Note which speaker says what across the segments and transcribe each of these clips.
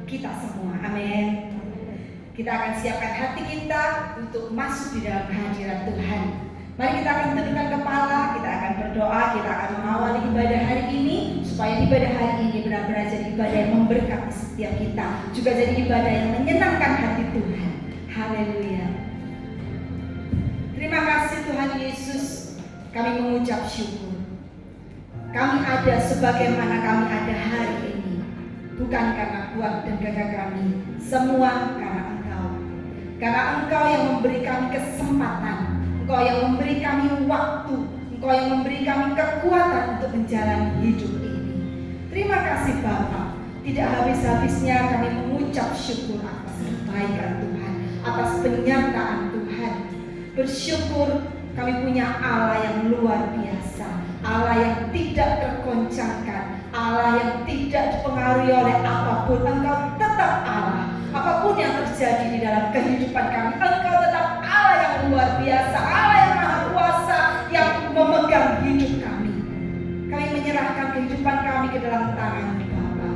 Speaker 1: kita semua. Amin. Kita akan siapkan hati kita untuk masuk di dalam hadirat Tuhan. Mari kita akan tundukkan kepala, kita akan berdoa, kita akan mengawali ibadah hari ini, supaya ibadah hari ini benar-benar jadi ibadah yang memberkati setiap kita, juga jadi ibadah yang menyenangkan hati Tuhan. Haleluya. Terima kasih Tuhan Yesus, kami mengucap syukur. Kami ada sebagaimana kami ada hari ini, bukan karena kuat dan gagah kami, semua karena Engkau. Karena Engkau yang memberi kami kesempatan, Engkau yang memberi kami waktu, Engkau yang memberi kami kekuatan untuk menjalani hidup ini. Terima kasih Bapa. Tidak habis-habisnya kami mengucap syukur atas kebaikan Tuhan, atas penyertaan Tuhan. Bersyukur kami punya Allah yang luar biasa, Allah yang tidak tergoncangkan, Allah yang tidak dipengaruhi oleh apapun. Engkau tetap Allah. Apapun yang terjadi di dalam kehidupan kami, Engkau tetap Allah yang luar biasa, Allah yang maha kuasa, yang memegang hidup kami. Kami menyerahkan kehidupan kami ke dalam tangan Bapa.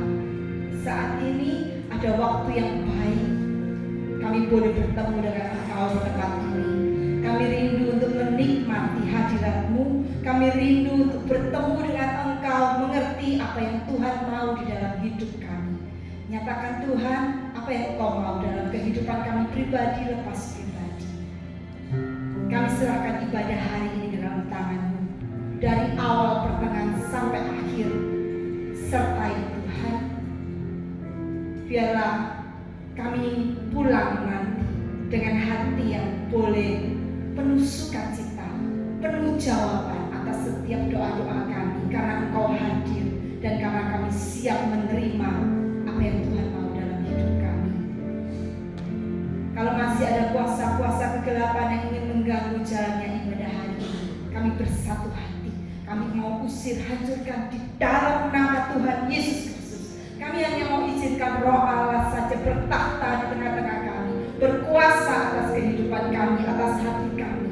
Speaker 1: Saat ini ada waktu yang baik, kami boleh bertemu dengan Engkau di tempat ini. Kami rindu untuk menikmati hadirat-Mu. Kami rindu untuk bertemu dengan Engkau, mengerti apa yang Tuhan mau di dalam hidup kami. Nyatakan Tuhan apa yang Engkau mau dalam kehidupan kami pribadi lepas pribadi. Kami serahkan ibadah hari ini ke dalam tangan-Mu, dari awal, pertengahan sampai akhir. Sertai Tuhan. Biarlah kami pulang nanti dengan hati yang boleh penuh sukacita, penuh jawaban atas setiap doa-doa kami, karena Engkau hadir dan karena kami siap menerima apa yang Tuhan mau dalam hidup kami. Kalau masih ada kuasa-kuasa kegelapan yang ingin mengganggu jalannya ibadah hari ini, kami bersatu hati, kami mau usir, hancurkan di dalam nama Tuhan Yesus Kristus. Kami hanya mau izinkan Roh Allah saja bertakhta di tengah-tengah kami, berkuasa atas kehidupan kami, atas hati kami.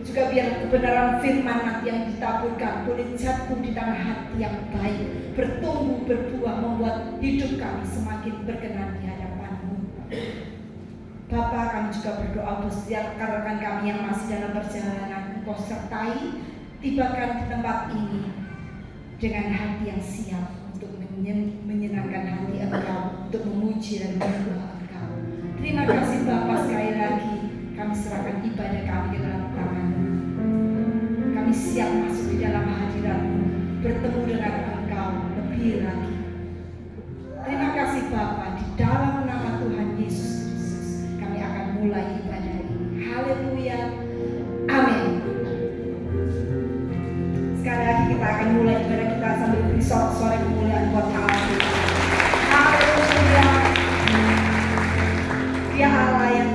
Speaker 1: Juga biar kebenaran firman nanti yang ditaburkan boleh jatuh di tanah hati yang baik, bertumbuh, berbuah, membuat hidup kami semakin berkenan di hadapan-Mu. Bapa, kami juga berdoa untuk setiap rekan-rekan kami yang masih dalam perjalanan, Engkau sertai, tibakan di tempat ini dengan hati yang siap untuk menyenangkan hati Engkau, untuk memuji dan menyembah Engkau. Terima kasih Bapa, sekali lagi kami serahkan ibadah kami ke dalam tangan-Mu. Kami siap masuk di dalam hadirat-Mu, bertemu dengan Engkau lebih lagi. Terima kasih Bapa, di dalam nama Tuhan Yesus Kristus kami akan mulai ibadah ini. Haleluya. Amin. Sekali lagi kita akan mulai ibadah kita sambil beri sorak-sorai kemuliaan buat Allah kita. Haleluya. Dia Allah yang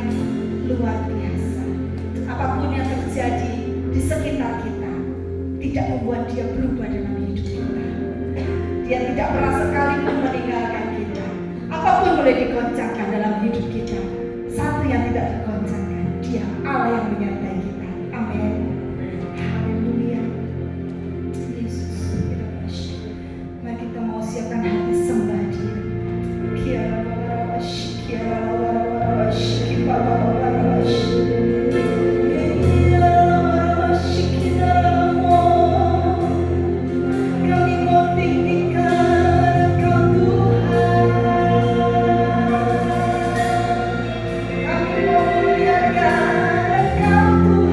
Speaker 1: luar biasa. Apapun yang terjadi di sekitar kita tidak membuat Dia berubah dalam hidup kita. Dia tidak pernah sekalipun meninggalkan kita. Apapun boleh digoncangkan dalam hidup kita, satu yang tidak digoncangkan, Dia Allah yang menyertai kita. Amin. Haleluya. Yesus, kita bersyukur. Mari kita mau siapkan hati sembah Dia. Kami mau muliakan Engkau Tuhan.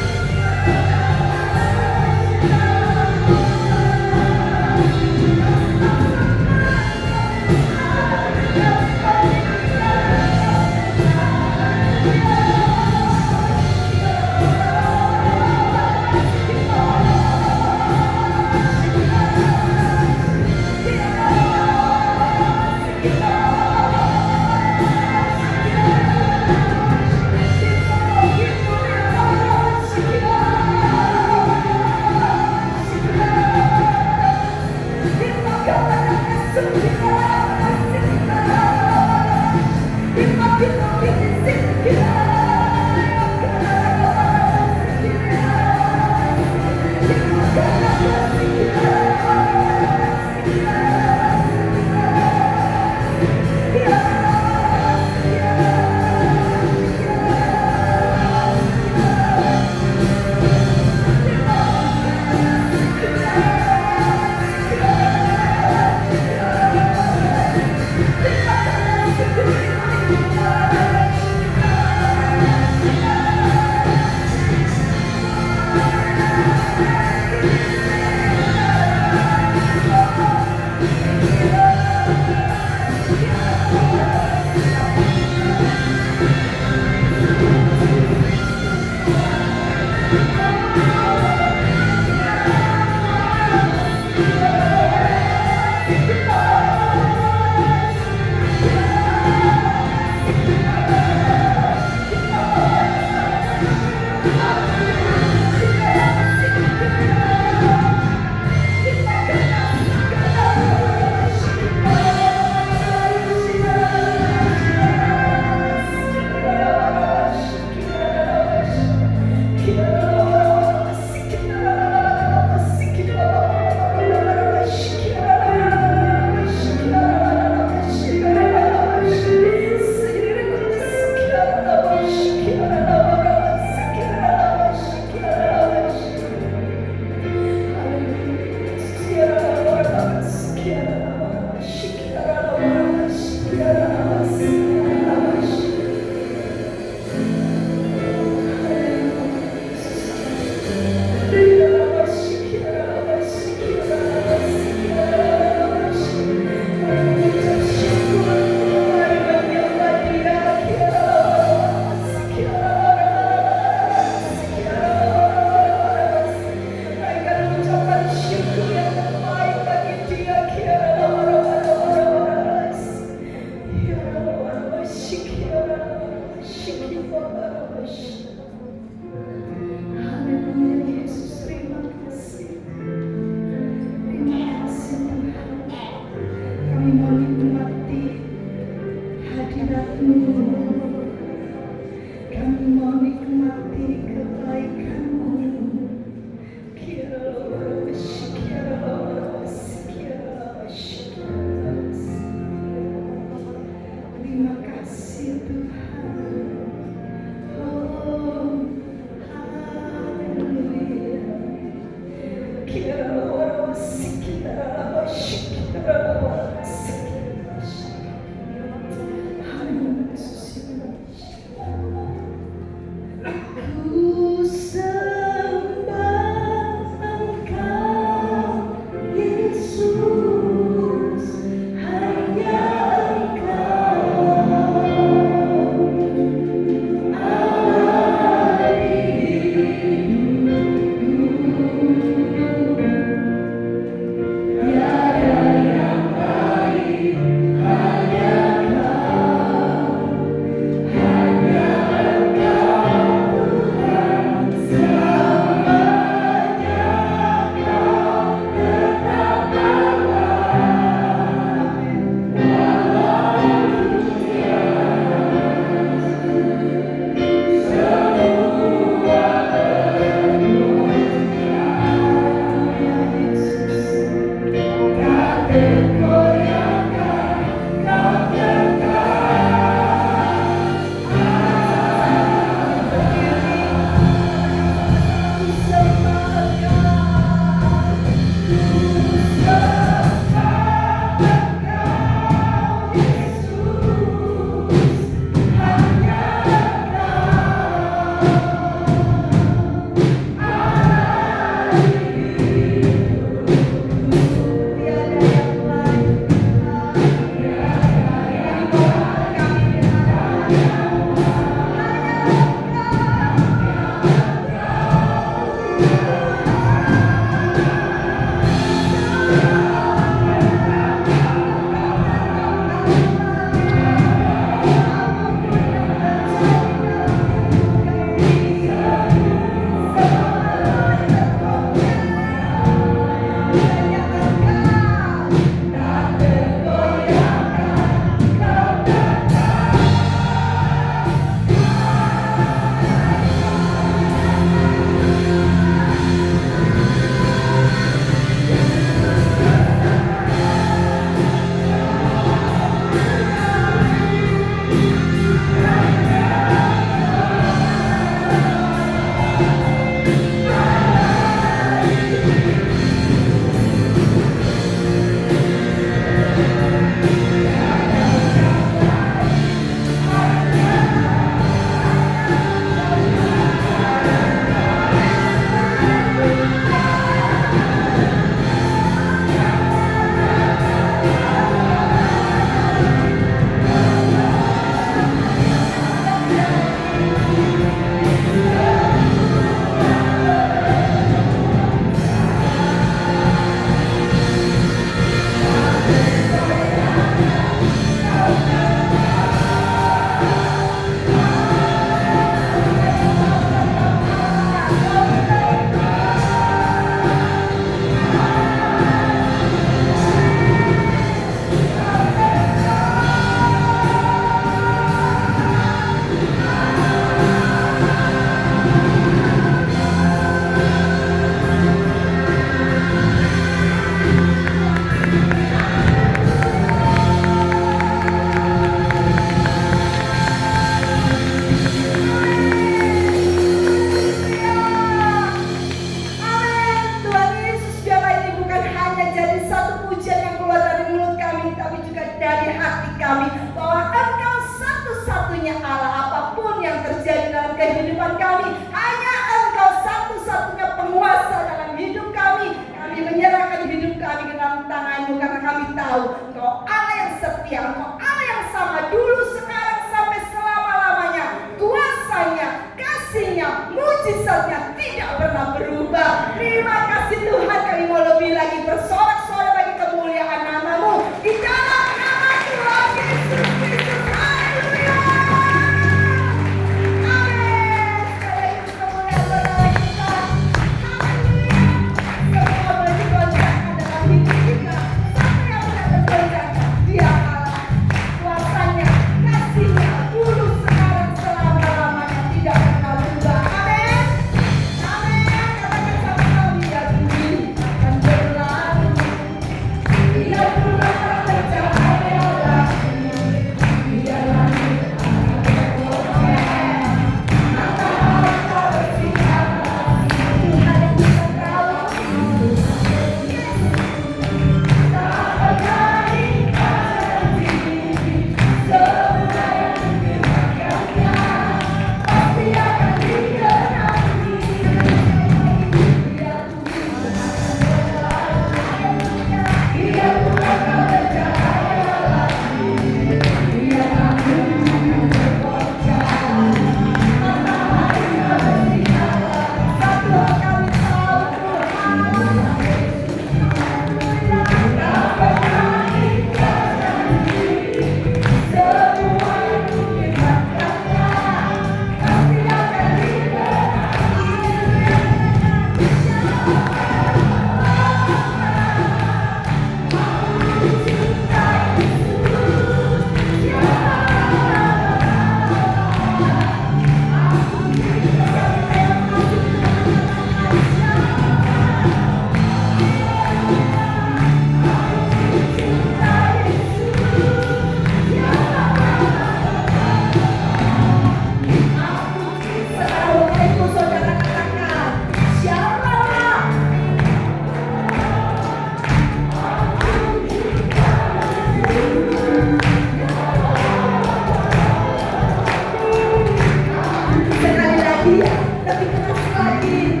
Speaker 1: lebih keras lagi.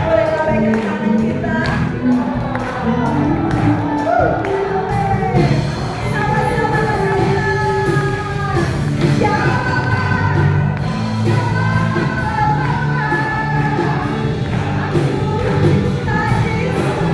Speaker 1: Boleh lambaikan tangan kita. Sama-sama katakan. Aku cinta Yesus.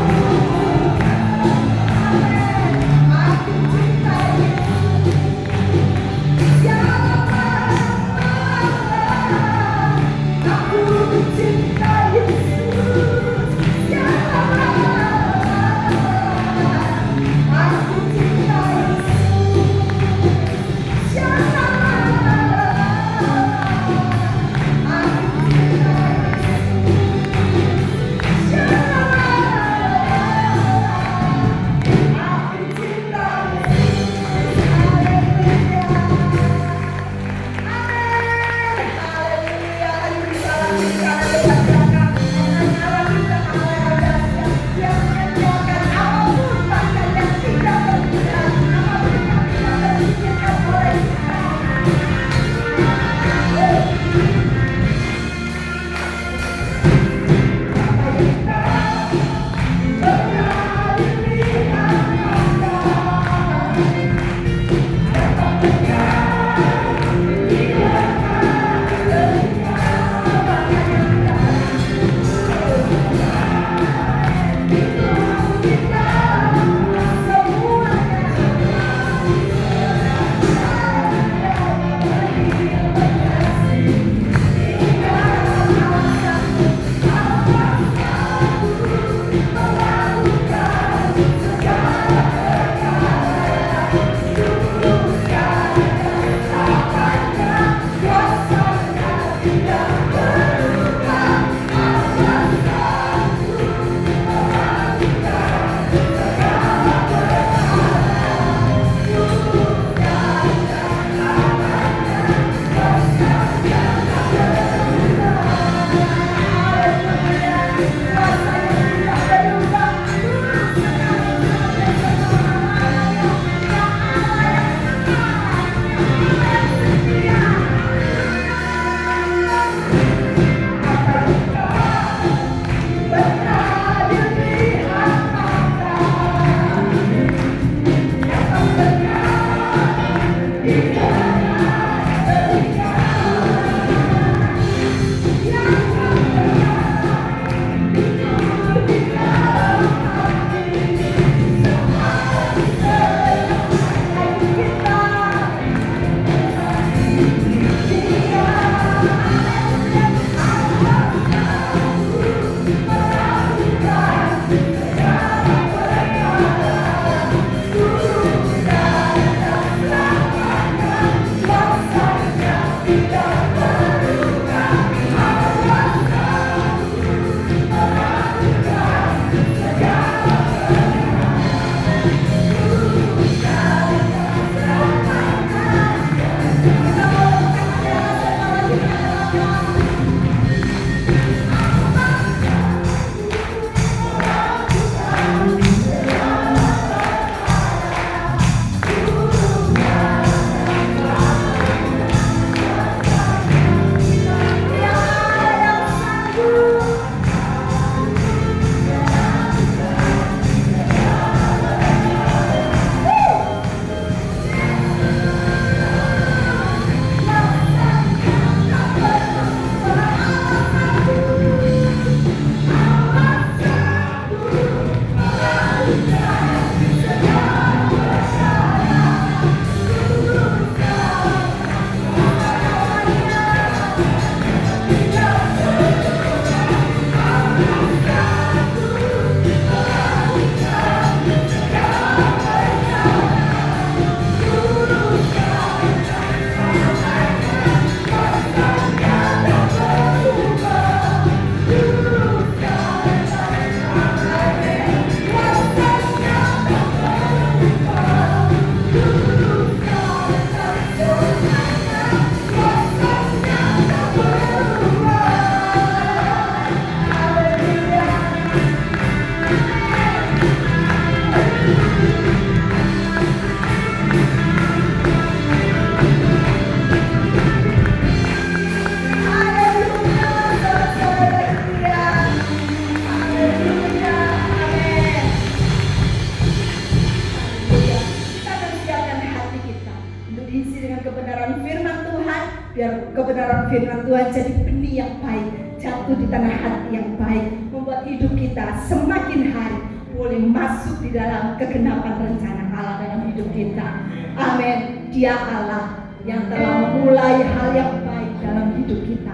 Speaker 1: diisi dengan kebenaran firman Tuhan, biar kebenaran firman Tuhan jadi benih yang baik, jatuh di tanah hati yang baik, membuat hidup kita semakin hari boleh masuk di dalam kegenapan rencana Allah dalam hidup kita. Amin. Dia Allah yang telah memulai hal yang baik dalam hidup kita.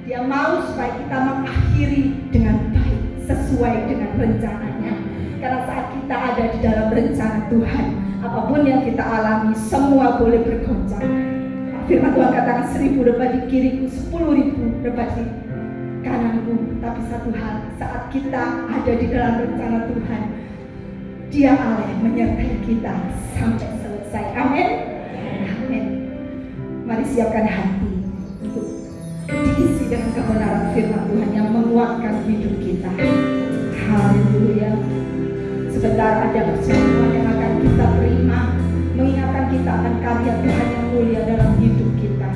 Speaker 1: Dia mau supaya kita mengakhiri dengan baik sesuai dengan rencananya. Karena saat kita ada di dalam rencana Tuhan, apapun yang kita alami semua boleh bergoncang. Firman Tuhan katakan 1000 rebah di kiriku, 10.000 rebah di kananku. Tapi satu hal, saat kita ada di dalam rencana Tuhan, Dia Allah yang menyertai kita sampai selesai. Amin. Amin. Mari siapkan hati untuk diisi dengan kebenaran firman Tuhan yang menguatkan hidup kita. Haleluya. Sebentar ada perjamuan yang akan kita terima, mengingatkan kita akan karya Tuhan yang mulia dalam hidup kita.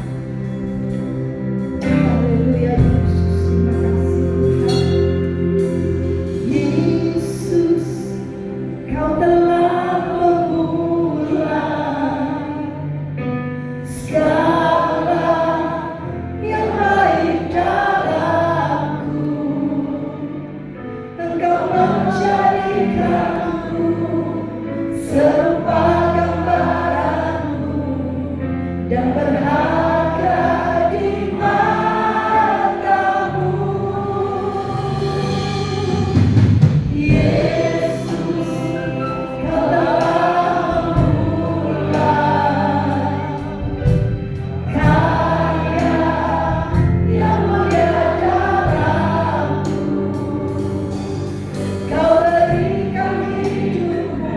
Speaker 1: Haleluya. Yesus, terima kasih Tuhan. Yesus, Kau telah memulai segala yang baik dalamku. Engkau menjadikanku serupa gambaranmu dan berharga di matamu. Yesus, Kau telah memulai karya yang mulia dalamku. Kau berikan hidupmu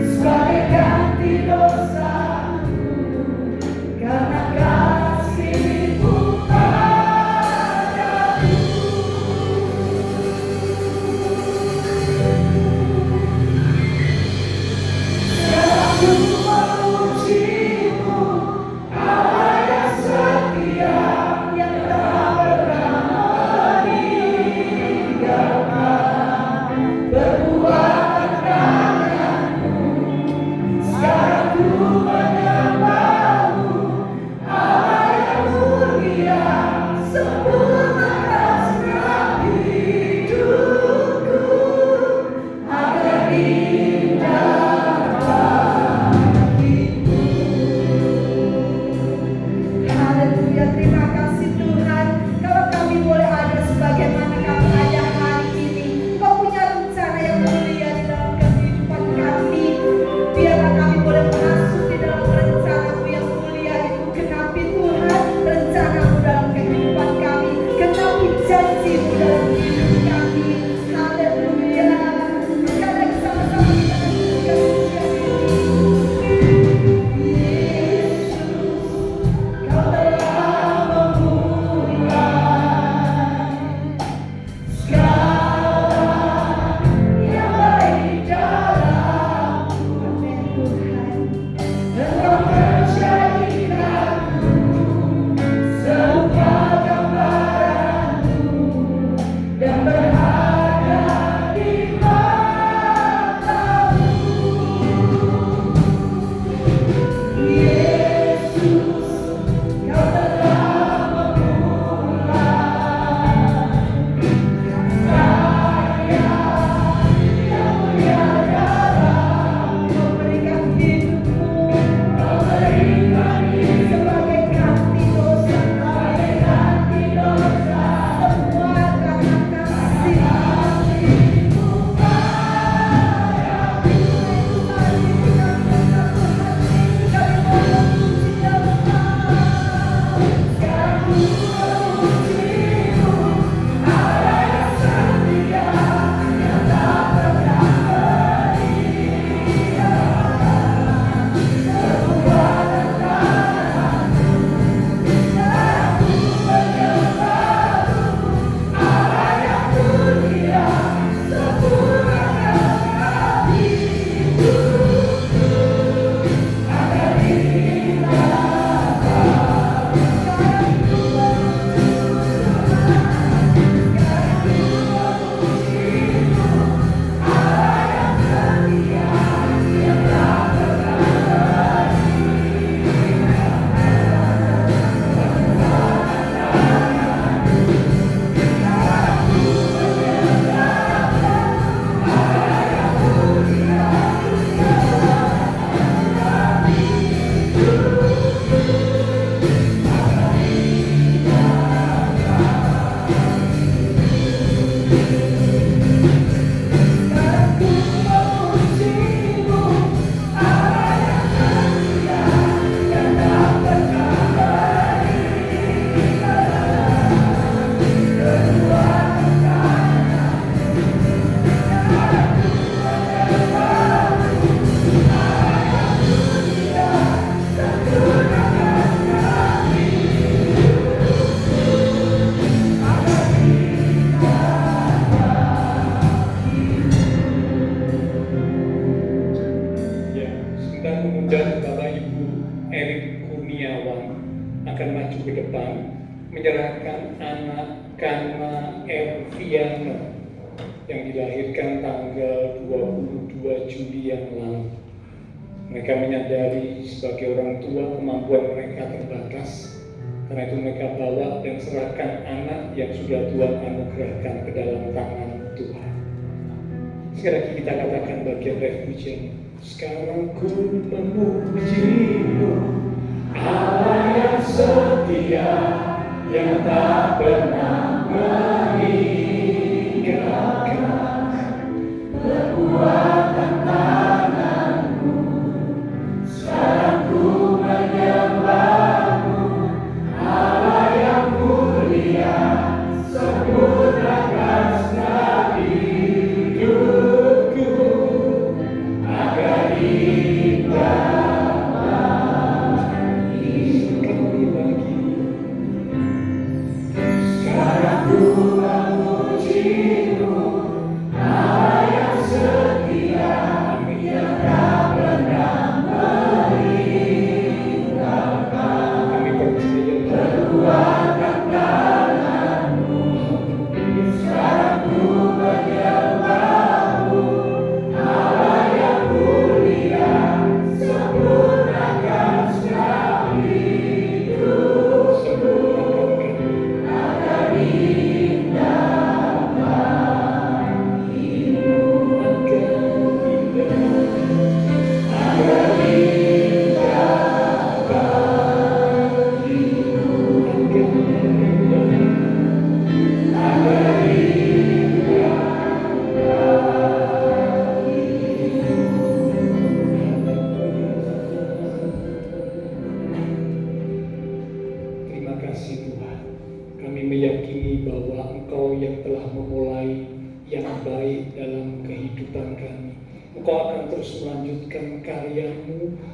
Speaker 1: sebagai ganti dosaku, karena kasih-Mu padaku. Aku memuji-Mu, Allah yang setia, yang tak pernah meninggalkan perbuatan tangan-Mu. Sekarang ku
Speaker 2: mengundang Bapak Ibu Erik Kurniawan akan maju ke depan menyerahkan anak Kana Elviana yang dilahirkan tanggal 22 Juli yang lalu. Mereka menyadari sebagai orang tua kemampuan mereka terbatas, karena itu mereka bawa dan serahkan anak yang sudah Tuhan anugerahkan ke dalam tangan Tuhan. Sekali lagi kita katakan bagian refugian. Sekarang ku memuji-Mu, Allah yang setia, yang tak pernah meninggalkan. Perbuatan tangan-Mu, sekarang ku menyembah-Mu, Allah yang mulia, sempurnakan setiap hidupku agar indah.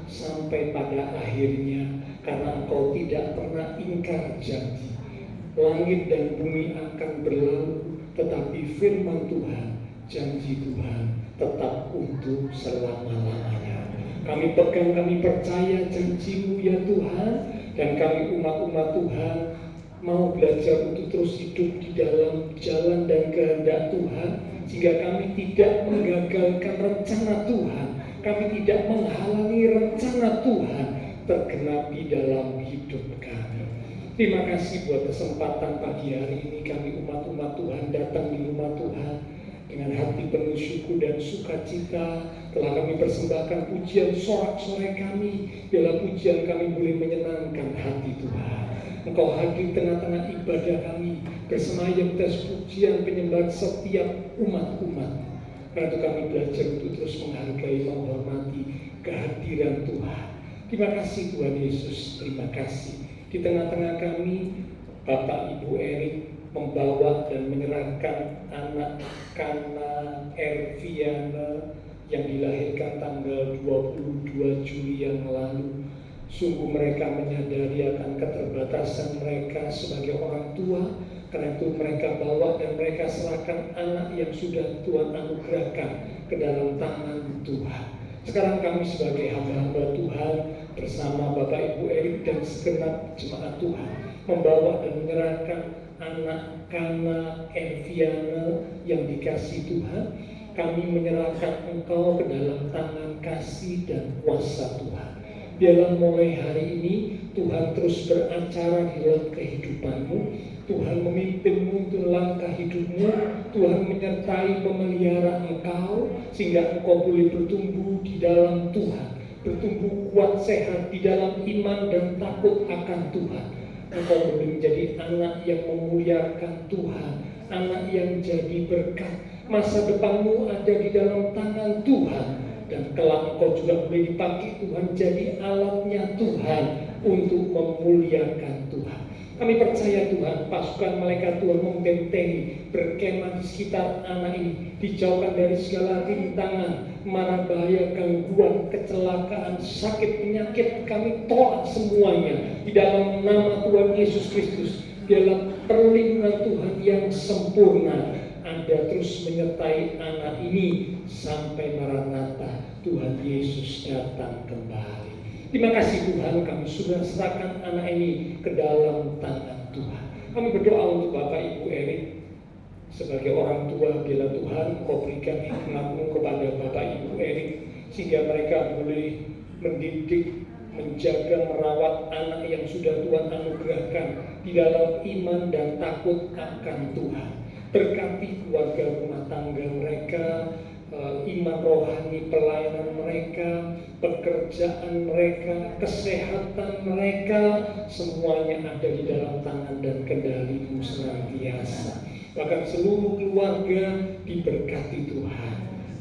Speaker 2: Sampai pada akhirnya, karena Engkau tidak pernah ingkar janji. Langit dan bumi akan berlalu, tetapi firman Tuhan, janji Tuhan tetap untuk selama-lamanya. Kami pegang, kami percaya janji-Mu ya Tuhan, dan kami umat-umat Tuhan mau belajar untuk terus hidup di dalam jalan dan kehendak Tuhan, sehingga kami tidak menggagalkan rencana Tuhan. Kami tidak menghalangi rencana Tuhan tergenapi dalam hidup kami. Terima kasih buat kesempatan pagi hari ini kami umat-umat Tuhan datang di rumah Tuhan dengan hati penuh syukur dan sukacita. Telah kami persembahkan pujian sorak-sorai kami, biarlah pujian kami boleh menyenangkan hati Tuhan. Engkau hadir tengah-tengah ibadah kami, bersemayam atas pujian penyembahan setiap umat-umat. Karena itu kami belajar untuk terus menghargai, menghormati kehadiran Tuhan. Terima kasih Tuhan Yesus, terima kasih. Di tengah-tengah kami, Bapak Ibu Erik membawa dan menyerahkan anak Kana Elviana yang dilahirkan tanggal 22 Juli yang lalu. Sungguh mereka menyadari akan keterbatasan mereka sebagai orang tua. Karena itu mereka bawa dan mereka serahkan anak yang sudah Tuhan anugerahkan ke dalam tangan Tuhan. Sekarang kami sebagai hamba-hamba Tuhan bersama Bapak Ibu Erik dan segenap jemaat Tuhan membawa dan menyerahkan anak Kana Elviana yang dikasih Tuhan. Kami menyerahkan Engkau ke dalam tangan kasih dan kuasa Tuhan. Biarlah mulai hari ini Tuhan terus beracara di dalam kehidupanmu. Tuhan memimpinmu untuk langkah hidupmu. Tuhan menyertai memelihara engkau sehingga engkau boleh bertumbuh di dalam Tuhan, bertumbuh kuat sehat di dalam iman dan takut akan Tuhan. Engkau boleh menjadi anak yang memuliakan Tuhan, anak yang jadi berkat. Masa depanmu ada di dalam tangan Tuhan, dan kelak engkau juga boleh dipakai Tuhan jadi alatnya Tuhan untuk memuliakan Tuhan. Kami percaya Tuhan, pasukan malaikat Tuhan membentengi, berkemah di sekitar anak ini, dijauhkan dari segala rintangan, mara bahaya, gangguan, kecelakaan, sakit, penyakit. Kami tolak semuanya di dalam nama Tuhan Yesus Kristus. Dalam perlindungan Tuhan yang sempurna Anda terus menyertai anak ini sampai Maranatha, Tuhan Yesus datang kembali. Terima kasih Tuhan, kami sudah serahkan anak ini ke dalam tangan Tuhan. Kami berdoa untuk Bapak Ibu Erik. Sebagai orang tua, bila Tuhan Kau berikan hikmat-Mu kepada Bapak Ibu Erik, sehingga mereka boleh mendidik, menjaga, merawat anak yang sudah Tuhan anugerahkan di dalam iman dan takut akan Tuhan. Berkati keluarga rumah tangga mereka, iman rohani pelayanan mereka, pekerjaan mereka, kesehatan mereka, semuanya ada di dalam tangan dan kendali-Mu senantiasa. Bahkan seluruh keluarga diberkati Tuhan.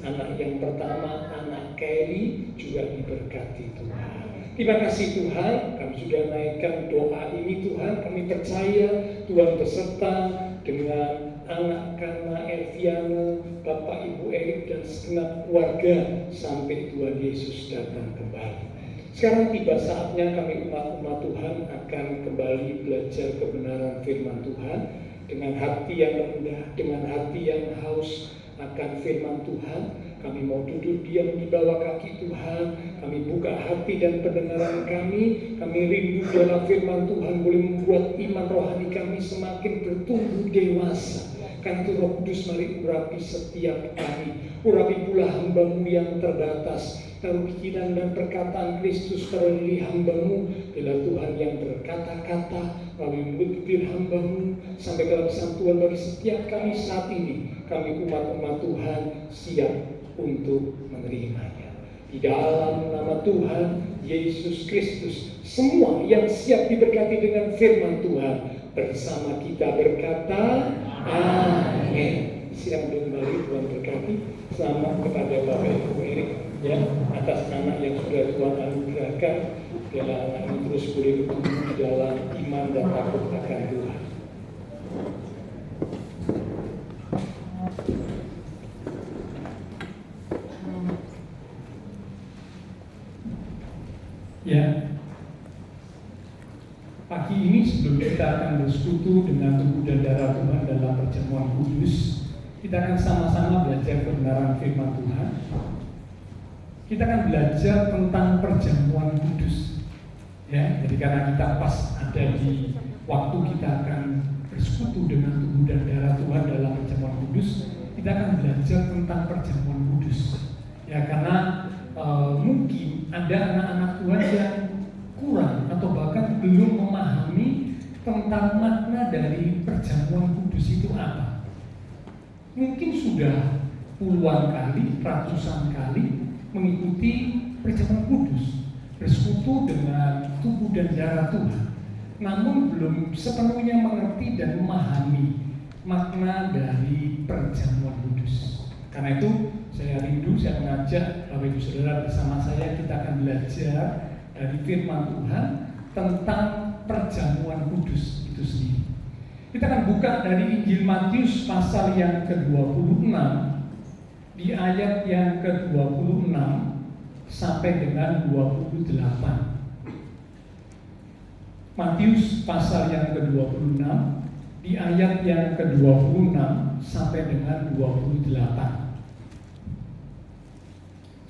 Speaker 2: Anak yang pertama, anak Kelly, juga diberkati Tuhan. Terima kasih Tuhan, kami sudah naikkan doa ini Tuhan. Kami percaya Tuhan beserta dengan anak Kana Elviana, Bapak Ibu Erik dan segenap keluarga sampai Tuhan Yesus datang kembali. Sekarang tiba saatnya kami umat-umat Tuhan akan kembali belajar kebenaran firman Tuhan dengan hati yang rendah, dengan hati yang haus akan firman Tuhan. Kami mau duduk diam di bawah kaki Tuhan. Kami buka hati dan pendengaran kami. Kami rindu dalam firman Tuhan boleh membuat iman rohani kami semakin bertumbuh dewasa. Kan itu Roh Kudus mari urapi setiap kami. Urapi pula hamba-Mu yang terbatas. Taruh pikiran dan perkataan Kristus pada diri hamba-Mu. Bila Tuhan yang berkata-kata melalui mulut bibir hamba-Mu sampai ke dalam Tuhan bagi setiap kami saat ini. Kami umat-umat Tuhan siap untuk menerimanya. Di dalam nama Tuhan Yesus Kristus, semua yang siap diberkati dengan firman Tuhan bersama kita berkata amin. Siap kembali, Tuhan berkati. Selamat kepada Bapak Ibu Erik ya, atas anak yang sudah Tuhan anugerahkan. Biarlah anak ini terus boleh bertumbuh di dalam iman dan takut akan Tuhan.
Speaker 3: Ya, pagi ini sebelum kita akan bersekutu dengan tubuh dan darah Tuhan dalam perjamuan kudus, kita akan sama-sama belajar kebenaran firman Tuhan. Kita akan belajar tentang perjamuan kudus. Ya, jadi karena kita pas ada di waktu kita akan bersekutu dengan tubuh dan darah Tuhan dalam perjamuan kudus, kita akan belajar tentang perjamuan kudus. Ya, karena mungkin ada anak-anak Tuhan yang kurang atau bahkan belum memahami tentang makna dari perjamuan kudus itu apa. Mungkin sudah puluhan kali, ratusan kali mengikuti perjamuan kudus, bersekutu dengan tubuh dan darah Tuhan, namun belum sepenuhnya mengerti dan memahami makna dari perjamuan kudus. Karena itu saya rindu, saya mengajak Bapak Ibu Saudara bersama saya, kita akan belajar dari firman Tuhan tentang perjamuan kudus itu sendiri. Kita akan buka dari Injil Matius pasal yang ke-26 di ayat yang ke-26 sampai dengan 28. Matius pasal yang ke-26 di ayat yang ke-26 sampai dengan 28.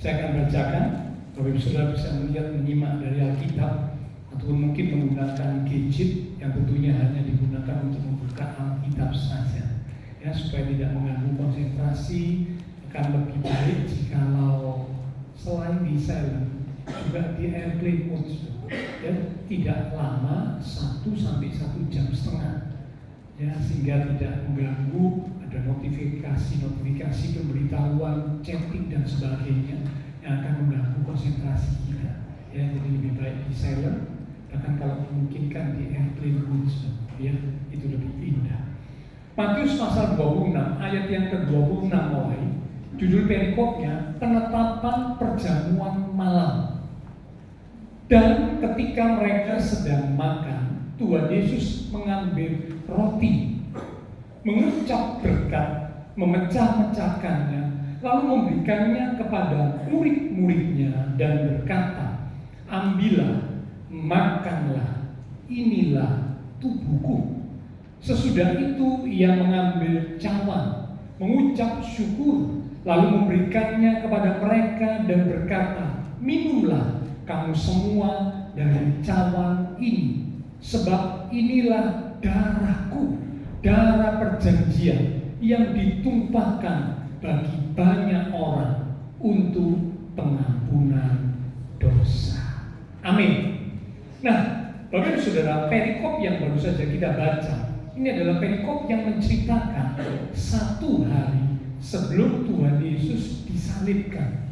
Speaker 3: Saya akan bacakan, Bapak Ibu Saudara bisa melihat, menyimak dari Alkitab, ataupun mungkin menggunakan gadget yang tentunya hanya digunakan untuk membuka Alkitab saja, ya, supaya tidak mengganggu konsentrasi. Akan lebih baik jikalau selain di silent juga di airplane mode, ya, tidak lama 1 sampai 1,5 jam, ya, sehingga tidak mengganggu. Ada notifikasi pemberitahuan, chatting dan sebagainya yang akan mengganggu konsentrasi kita. Ya, jadi lebih baik di silent, bahkan kalau memungkinkan di airplane mode, ya, itu lebih indah. Matius pasal 26 ayat yang ke-26 mulai, judul perikopnya penetapan perjamuan malam. Dan ketika mereka sedang makan, Tuhan Yesus mengambil roti, mengucap berkat, memecah-mecahkannya, lalu memberikannya kepada murid-muridnya dan berkata, ambillah, makanlah, inilah tubuhku. Sesudah itu ia mengambil cawan, mengucap syukur, lalu memberikannya kepada mereka dan berkata, "Minumlah kamu semua dari cawan ini, sebab inilah darahku, darah perjanjian yang ditumpahkan bagi banyak orang untuk pengampunan dosa." Amin. Nah, Bapak Ibu Saudara, perikop yang baru saja kita baca, ini adalah perikop yang menceritakan satu hari sebelum Tuhan Yesus disalibkan,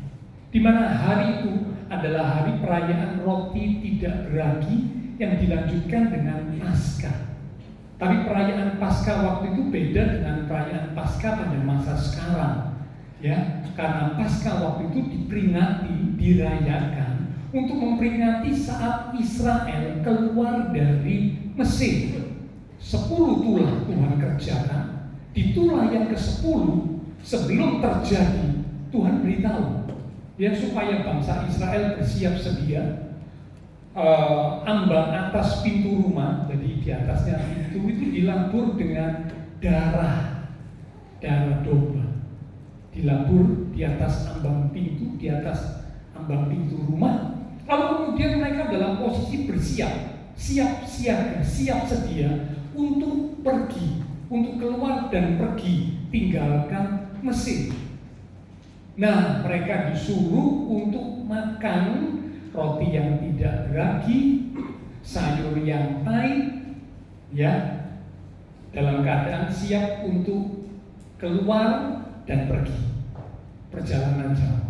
Speaker 3: di mana hari itu adalah hari perayaan roti tidak beragi yang dilanjutkan dengan Paskah. Tapi perayaan Paskah waktu itu beda dengan perayaan Paskah pada masa sekarang, ya, karena Paskah waktu itu diperingati, dirayakan untuk memperingati saat Israel keluar dari Mesir. 10 tulah Tuhan kerjakan. Di tulah yang ke-10 sebelum terjadi, Tuhan beritahu ya supaya bangsa Israel bersiap sedia. Ambang atas pintu rumah, jadi di atasnya pintu itu dilabur dengan darah domba, dilabur di atas ambang pintu, di atas ambang pintu rumah. Lalu kemudian mereka dalam posisi bersiap, siap siaga, siap sedia untuk pergi, untuk keluar dan pergi tinggalkan Mesir. Nah, mereka disuruh untuk makan roti yang tidak beragi, sayur yang pahit, ya, dalam keadaan siap untuk keluar dan pergi perjalanan jauh.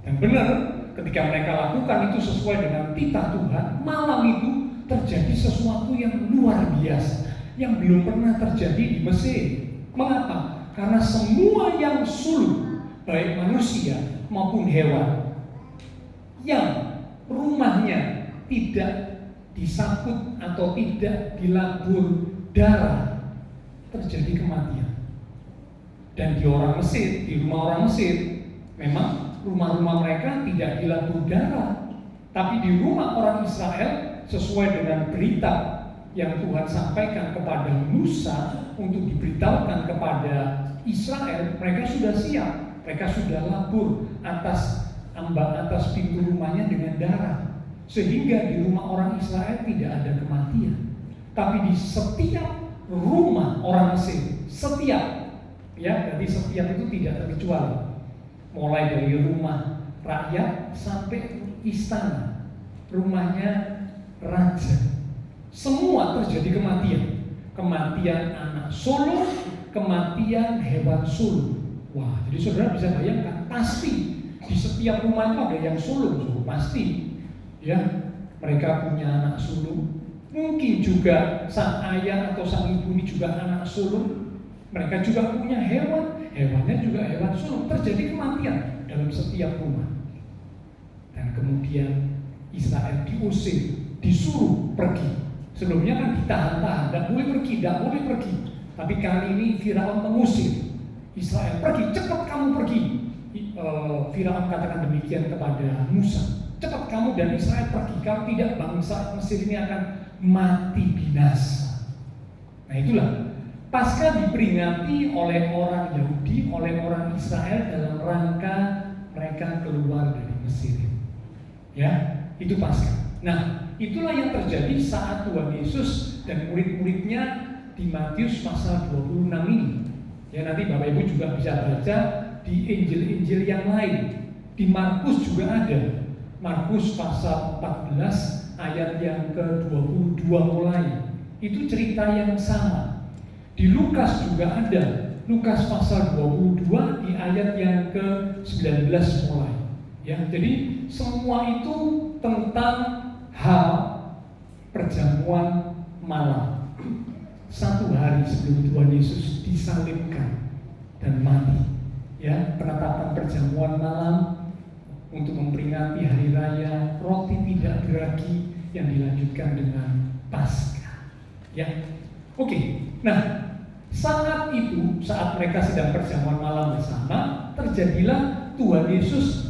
Speaker 3: Dan benar, ketika mereka lakukan itu sesuai dengan titah Tuhan, malam itu terjadi sesuatu yang luar biasa yang belum pernah terjadi di Mesir. Mengapa? Karena semua yang suluk, baik manusia maupun hewan, yang rumahnya tidak disaput atau tidak dilabur darah, terjadi kematian. Dan di orang Mesir, di rumah orang Mesir, memang rumah-rumah mereka tidak dilabur darah, tapi di rumah orang Israel sesuai dengan berita yang Tuhan sampaikan kepada Musa untuk diberitahukan kepada Israel, mereka sudah siap, mereka sudah labur atas pintu rumahnya dengan darah, sehingga di rumah orang Israel tidak ada kematian. Tapi di setiap rumah orang Mesir, setiap, ya, jadi setiap itu tidak terkecuali, mulai dari rumah rakyat sampai istana, rumahnya raja, semua terjadi kematian. Kematian anak sulung, kematian hewan sulung. Wah, jadi saudara bisa bayangkan, pasti di setiap rumah itu ada yang sulung, pasti. Ya, mereka punya anak sulung. Mungkin juga sang ayah atau sang ibu ini juga anak sulung. Mereka juga punya hewan, hewannya juga hewan sulung. Terjadi kematian dalam setiap rumah. Dan kemudian Israel diusir, disuruh pergi. Sebelumnya kan ditahan-tahan, tidak boleh pergi, tidak boleh pergi. Tapi kali ini Firaun mengusir Israel, pergi, cepat kamu pergi. Firaun katakan demikian kepada Musa, cepat kamu dan Israel pergi, kalau tidak bangsa Mesir ini akan mati binasa. Nah itulah Paskah diperingati oleh orang Yahudi, oleh orang Israel dalam rangka mereka keluar dari Mesir. Ya, itu Paskah. Nah, itulah yang terjadi saat Tuhan Yesus dan murid-muridnya di Matius pasal 26 ini. Ya, nanti Bapak Ibu juga bisa baca di Injil-Injil yang lain. Di Markus juga ada. Markus pasal 14 ayat yang ke-22 mulai. Itu cerita yang sama. Di Lukas juga ada. Lukas pasal 22 di ayat yang ke-19 mulai. Ya, jadi semua itu tentang hal perjamuan malam. Satu hari sebelum Tuhan Yesus disalibkan dan mati. Ya, penetapan perjamuan malam untuk memperingati hari raya roti tidak beragi yang dilanjutkan dengan Paskah. Ya, oke. Nah, saat itu, saat mereka sedang perjamuan malam bersama, terjadilah Tuhan Yesus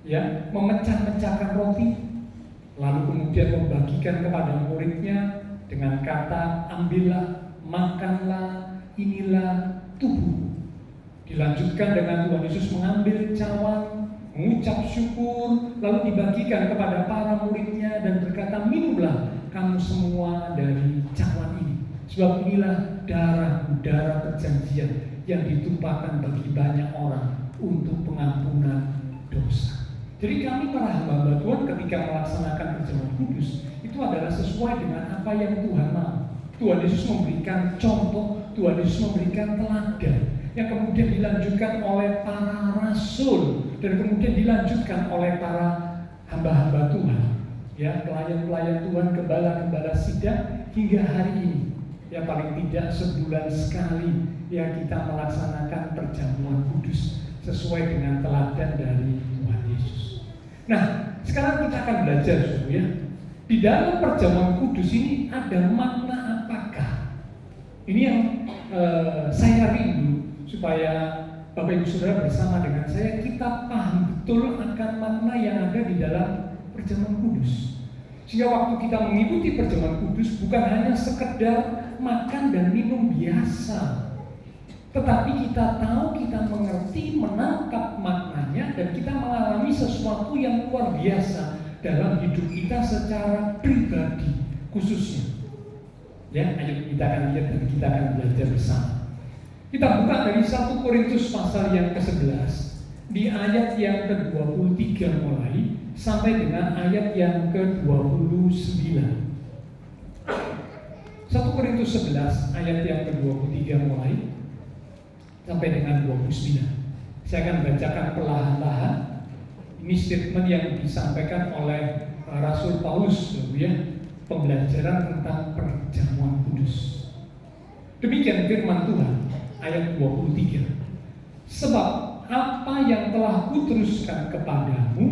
Speaker 3: ya memecah-mecahkan roti, lalu kemudian membagikan kepada muridnya dengan kata, ambillah, makanlah, inilah tubuh. Dilanjutkan dengan Tuhan Yesus mengambil cawan, mengucap syukur, lalu dibagikan kepada para muridnya dan berkata, minumlah kamu semua dari cawan ini. Sebab inilah darahku, darah perjanjian yang ditumpahkan bagi banyak orang untuk pengampunan dosa. Jadi kami para hamba Tuhan ketika melaksanakan perjamuan kudus itu adalah sesuai dengan apa yang Tuhan mau. Tuhan Yesus memberikan contoh, Tuhan Yesus memberikan teladan yang kemudian dilanjutkan oleh para rasul dan kemudian dilanjutkan oleh para hamba-hamba Tuhan, ya, pelayan-pelayan Tuhan, gembala-gembala sidang hingga hari ini. Ya, paling tidak sebulan sekali ya kita melaksanakan perjamuan kudus sesuai dengan teladan dari Tuhan Yesus. Nah, sekarang kita akan belajar, ya. Di dalam perjamuan kudus ini ada makna apakah? Ini yang saya rindu supaya Bapak Ibu Saudara bersama dengan saya kita paham betul akan makna yang ada di dalam perjamuan kudus. Sehingga waktu kita mengikuti perjamuan kudus bukan hanya sekedar makan dan minum biasa, tetapi kita tahu, kita mengerti, menangkap maknanya, dan kita mengalami sesuatu yang luar biasa dalam hidup kita secara pribadi khususnya. Ya, ayo kita akan lihat dan kita akan belajar bersama. Kita buka dari 1 Korintus pasal yang ke-11 di ayat yang ke-23 mulai sampai dengan ayat yang ke-29. 1 Korintus 11 ayat yang ke-23 mulai sampai dengan 29. Saya akan bacakan perlahan-lahan. Ini statement yang disampaikan oleh Rasul Paulus, ya, pembelajaran tentang perjamuan kudus. Demikian firman Tuhan, ayat 23. Sebab apa yang telah kuteruskan kepadamu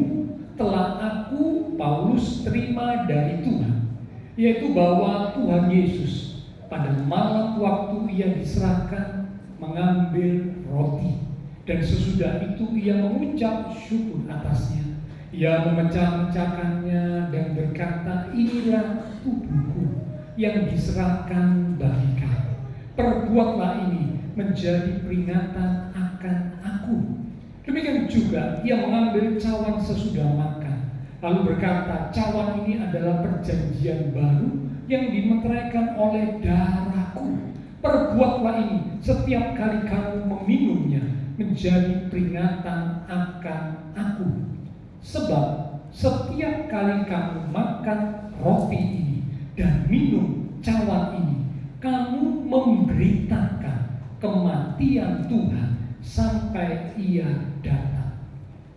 Speaker 3: telah aku, Paulus, terima dari Tuhan, yaitu bahwa Tuhan Yesus pada malam waktu ia diserahkan mengambil roti, dan sesudah itu ia mengucap syukur atasnya. Ia memecah-mecahkannya dan berkata, inilah tubuhku yang diserahkan bagi kamu. Perbuatlah ini menjadi peringatan akan aku. Demikian juga ia mengambil cawan sesudah makan, lalu berkata, cawan ini adalah perjanjian baru yang dimeteraikan oleh darahku. Perbuatlah ini setiap kali kamu meminumnya menjadi peringatan akan aku. Sebab setiap kali kamu makan roti ini dan minum cawan ini, kamu memberitakan kematian Tuhan sampai ia datang.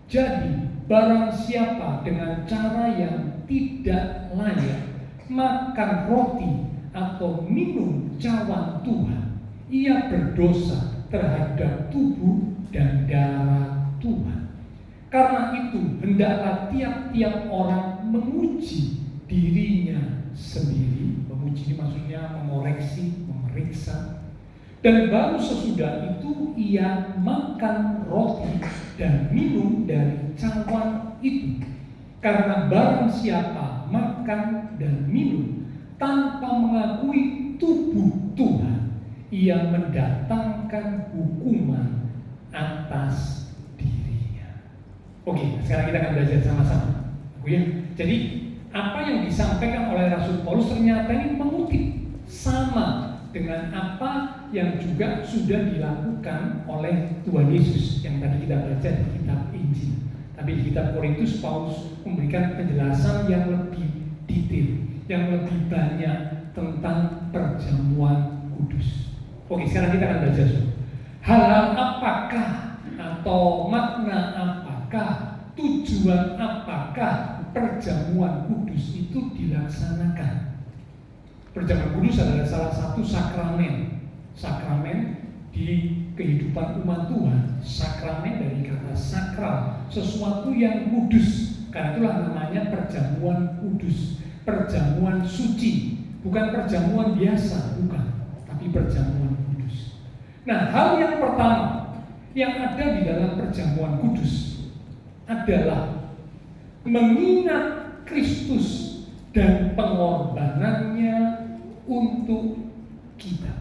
Speaker 3: Jadi barang siapa dengan cara yang tidak layak makan roti atau minum cawan Tuhan, ia berdosa terhadap tubuh dan darah Tuhan. Karena itu hendaklah tiap-tiap orang menguji dirinya sendiri. Menguji ini maksudnya mengoreksi, memeriksa. Dan baru sesudah itu ia makan roti dan minum dari cawan itu. Karena barang siapa makan dan minum tanpa mengakui tubuh Tuhan, ia mendatangkan hukuman atas dirinya. Oke, sekarang kita akan belajar sama-sama. Jadi apa yang disampaikan oleh Rasul Paulus ternyata ini mengutip sama dengan apa yang juga sudah dilakukan oleh Tuhan Yesus yang tadi kita baca di kitab Injil. Tapi di kitab Korintus, Paulus memberikan penjelasan yang lebih detail, yang lebih banyak tentang perjamuan kudus. Oke, sekarang kita akan belajar. Hal-hal apakah atau makna apakah, tujuan apakah perjamuan kudus itu dilaksanakan? Perjamuan kudus adalah salah satu sakramen di kehidupan umat Tuhan. Sakramen dari kata sakral, sesuatu yang kudus. Karena itulah namanya perjamuan kudus, perjamuan suci, bukan perjamuan biasa, bukan, tapi perjamuan kudus. Nah, hal yang pertama yang ada di dalam perjamuan kudus adalah mengingat Kristus dan pengorbanannya untuk kita.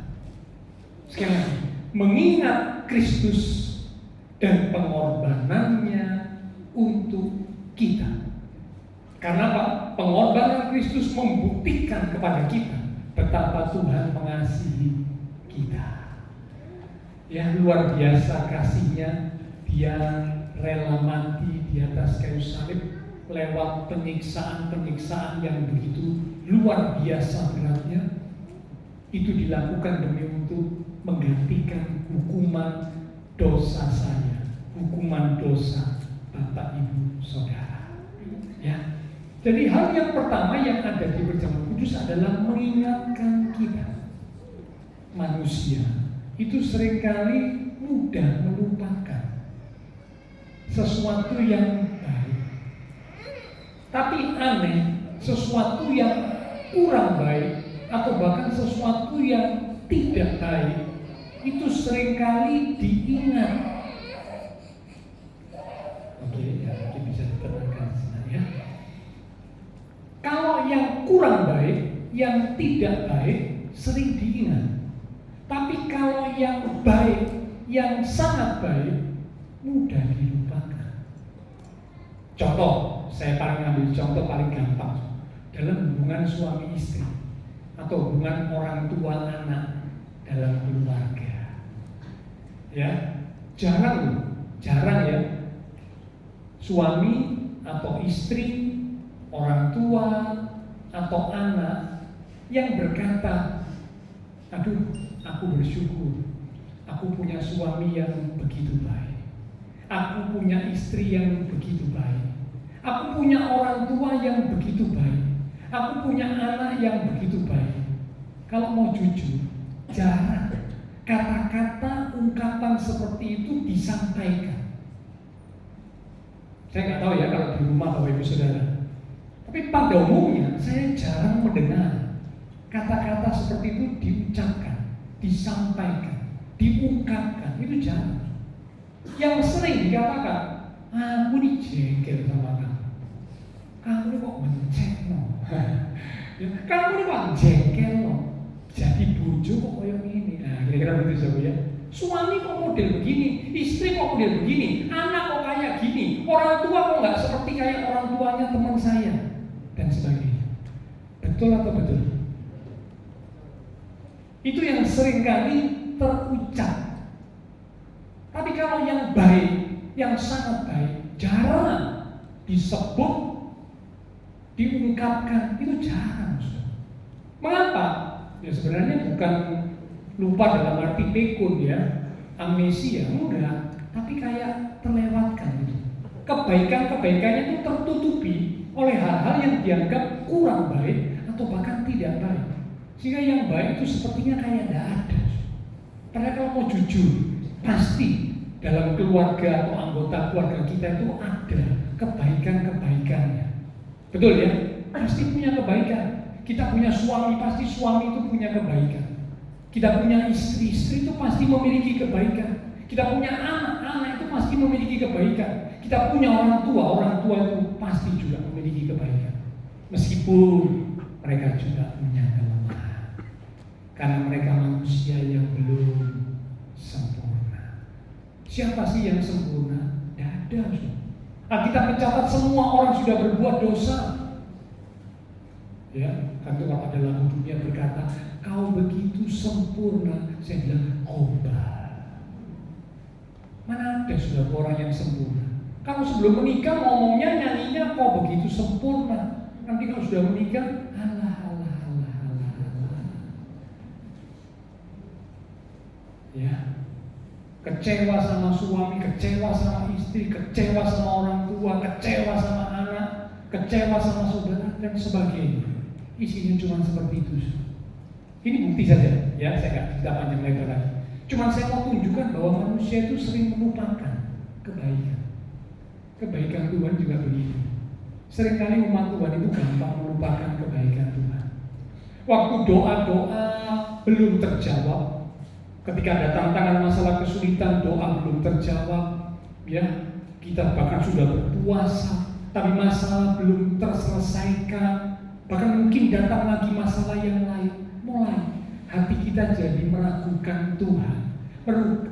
Speaker 3: Sekali lagi, mengingat Kristus dan pengorbanannya untuk kita. Karena apa? Pengorbanan Kristus membuktikan kepada kita betapa Tuhan mengasihi kita. Ya, luar biasa kasihnya. Dia rela mati di atas kayu salib lewat penyiksaan-penyiksaan yang begitu luar biasa beratnya. Itu dilakukan demi untuk menggantikan hukuman dosa saya, hukuman dosa Bapak Ibu Saudara. Ya. Jadi hal yang pertama yang ada di Perjamuan Kudus adalah mengingatkan kita. Manusia itu seringkali mudah melupakan sesuatu yang baik. Tapi aneh, sesuatu yang kurang baik atau bahkan sesuatu yang tidak baik itu seringkali diingat. Oke, ya mungkin bisa diterangkan sebenarnya. Kalau yang kurang baik, yang tidak baik sering diingat. Tapi kalau yang baik, yang sangat baik mudah dilupakan. Contoh, saya paling ambil contoh paling gampang dalam hubungan suami istri atau hubungan orang tua anak dalam keluarga. Ya, jarang ya suami atau istri, orang tua atau anak yang berkata, aduh, aku bersyukur aku punya suami yang begitu baik, aku punya istri yang begitu baik, aku punya orang tua yang begitu baik, aku punya anak yang begitu baik. Kalau mau jujur, jarang kata-kata ungkapan seperti itu disampaikan. Saya nggak tahu ya kalau di rumah Bapak Ibu Saudara, tapi pada umumnya saya jarang mendengar kata-kata seperti itu diucapkan, disampaikan, diungkapkan. Itu jarang. Yang sering dikatakan, aku ini jengkel sama kamu ini kok mencet no, kamu ini kok jengkel no, jadi bojo kok kayak gini. Nah, kira-kira begitu saudara ya. Suami kok model begini, istri kok model begini, anak kok kayak gini, orang tua kok nggak seperti kayak orang tuanya teman saya, dan sebagainya. Betul atau betul? Itu yang seringkali terucap. Tapi kalau yang baik, yang sangat baik, jarang disebut, diungkapkan, itu jarang. Mengapa? Ya sebenarnya bukan lupa dalam arti pikun ya, amnesia, enggak, tapi kayak terlewatkan gitu. Kebaikan-kebaikannya itu tertutupi oleh hal-hal yang dianggap kurang baik atau bahkan tidak baik. Sehingga yang baik itu sepertinya kayak tidak ada. Padahal kalau mau jujur, pasti dalam keluarga atau anggota keluarga kita itu ada kebaikan-kebaikannya. Betul ya? Pasti punya kebaikan. Kita punya suami, pasti suami itu punya kebaikan. Kita punya istri itu pasti memiliki kebaikan. Kita punya anak itu pasti memiliki kebaikan. Kita punya orang tua itu pasti juga memiliki kebaikan. Meskipun mereka juga punya kelemahan. Karena mereka manusia yang belum sempurna. Siapa sih yang sempurna? Tidak ada. Alkitab mencatat semua orang sudah berbuat dosa. Ya, kan itu kalau ada lagu dunia berkata, kau begitu sempurna. Saya bilang, khotbah. Mana ada sudah orang yang sempurna? Kalau sebelum menikah ngomongnya, nyanyinya kau begitu sempurna. Nanti kalau sudah menikah, alah. Ya, kecewa sama suami, kecewa sama istri, kecewa sama orang tua, kecewa sama anak, kecewa sama saudara dan sebagainya. Isinya cuma seperti itu. Ini bukti saja, ya saya nggak cerita panjang lebar lagi. Cuma saya mau tunjukkan bahwa manusia itu sering melupakan kebaikan. Kebaikan Tuhan juga begitu. Seringkali umat Tuhan itu gampang melupakan kebaikan Tuhan. Waktu doa-doa belum terjawab, ketika ada tantangan masalah kesulitan, doa belum terjawab, ya kita bahkan sudah berpuasa, tapi masalah belum terselesaikan. Bahkan mungkin datang lagi masalah yang lain. Mulai hati kita jadi meragukan Tuhan,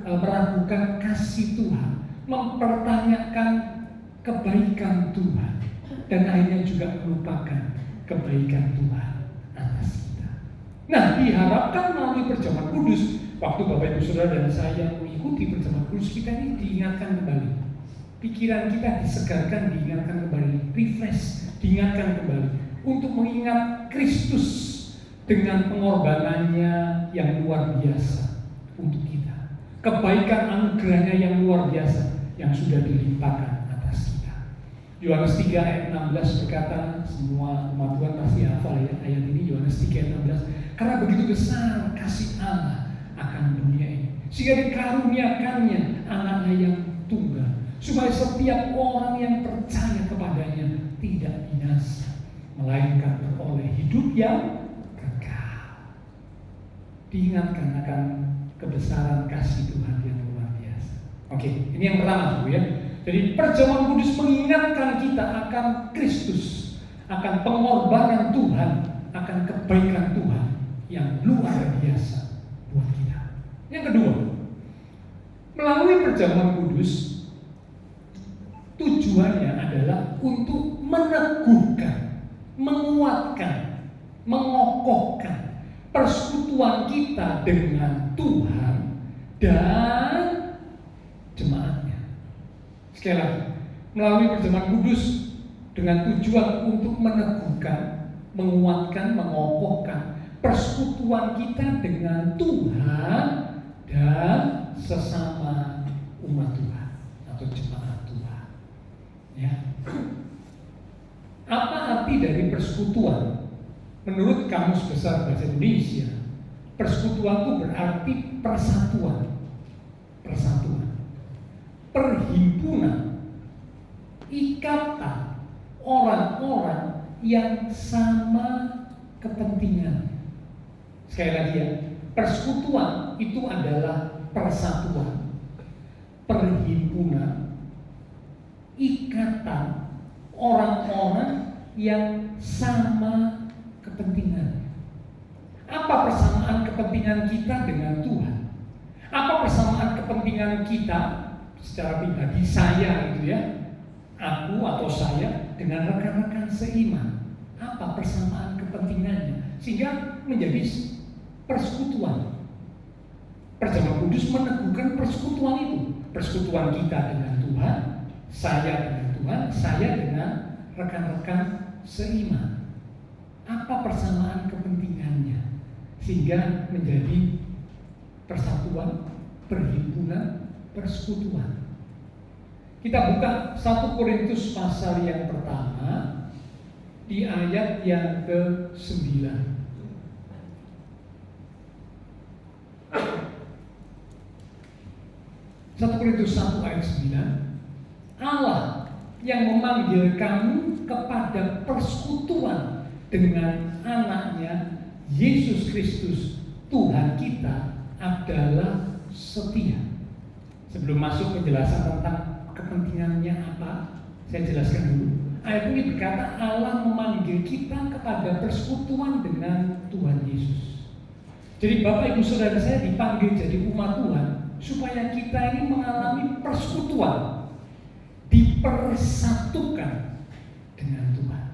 Speaker 3: meragukan kasih Tuhan, mempertanyakan kebaikan Tuhan, dan akhirnya juga melupakan kebaikan Tuhan atas kita. Nah, diharapkan melalui perjamuan kudus, waktu Bapak Ibu Saudara dan saya mengikuti perjamuan kudus, kita ini diingatkan kembali. Pikiran kita disegarkan, diingatkan kembali, refresh, diingatkan kembali untuk mengingat Kristus dengan pengorbanannya yang luar biasa untuk kita. Kebaikan anugerahnya yang luar biasa yang sudah dilimpahkan atas kita. Yohanes 3 ayat 16 berkata, semua umat Tuhan pasti hafal ya ayat ini, Yohanes 3 ayat 16. Karena begitu besar kasih Allah akan dunia ini, sehingga dikaruniakannya anaknya yang tunggal, supaya setiap orang yang percaya kepadanya tidak binasa, melainkan beroleh hidup yang kekal. Diingatkan akan kebesaran kasih Tuhan yang luar biasa. Oke, ini yang pertama ya. Jadi perjamuan kudus mengingatkan kita akan Kristus, akan pengorbanan Tuhan, akan kebaikan Tuhan yang luar biasa buat kita. Yang kedua, melalui perjamuan kudus tujuannya adalah untuk meneguhkan, menguatkan, mengokohkan persekutuan kita dengan Tuhan dan jemaatnya. Sekali lagi, melalui perjamuan kudus dengan tujuan untuk meneguhkan, menguatkan, mengokohkan persekutuan kita dengan Tuhan dan sesama umat Tuhan atau jemaat Tuhan. Ya. Apa arti dari persekutuan? Menurut Kamus Besar Bahasa Indonesia, persekutuan itu berarti persatuan, perhimpunan, ikatan orang-orang yang sama kepentingan. Sekali lagi ya, persekutuan itu adalah persatuan, perhimpunan, ikatan orang-orang yang sama kepentingan. Apa persamaan kepentingan kita dengan Tuhan? Apa persamaan kepentingan kita secara pribadi, saya gitu ya, aku atau saya dengan rekan-rekan seiman? Apa persamaan kepentingannya sehingga menjadi persekutuan? Perjamuan kudus meneguhkan persekutuan itu, persekutuan kita dengan Tuhan, saya dengan Tuhan, saya dengan rekan-rekan seiman. Apa persamaan kepentingannya sehingga menjadi persatuan, perhimpunan, persekutuan? Kita buka 1 Korintus pasal yang pertama di ayat yang ke-9. 1 Korintus 1 ayat 9. Allah yang memanggil kamu kepada persekutuan dengan anaknya Yesus Kristus Tuhan kita adalah setia. Sebelum masuk penjelasan tentang kepentingannya apa, saya jelaskan dulu. Ayat ini berkata Allah memanggil kita kepada persekutuan dengan Tuhan Yesus. Jadi Bapak Ibu Saudara saya dipanggil jadi umat Tuhan supaya kita ini mengalami persekutuan, dipersatukan dengan Tuhan,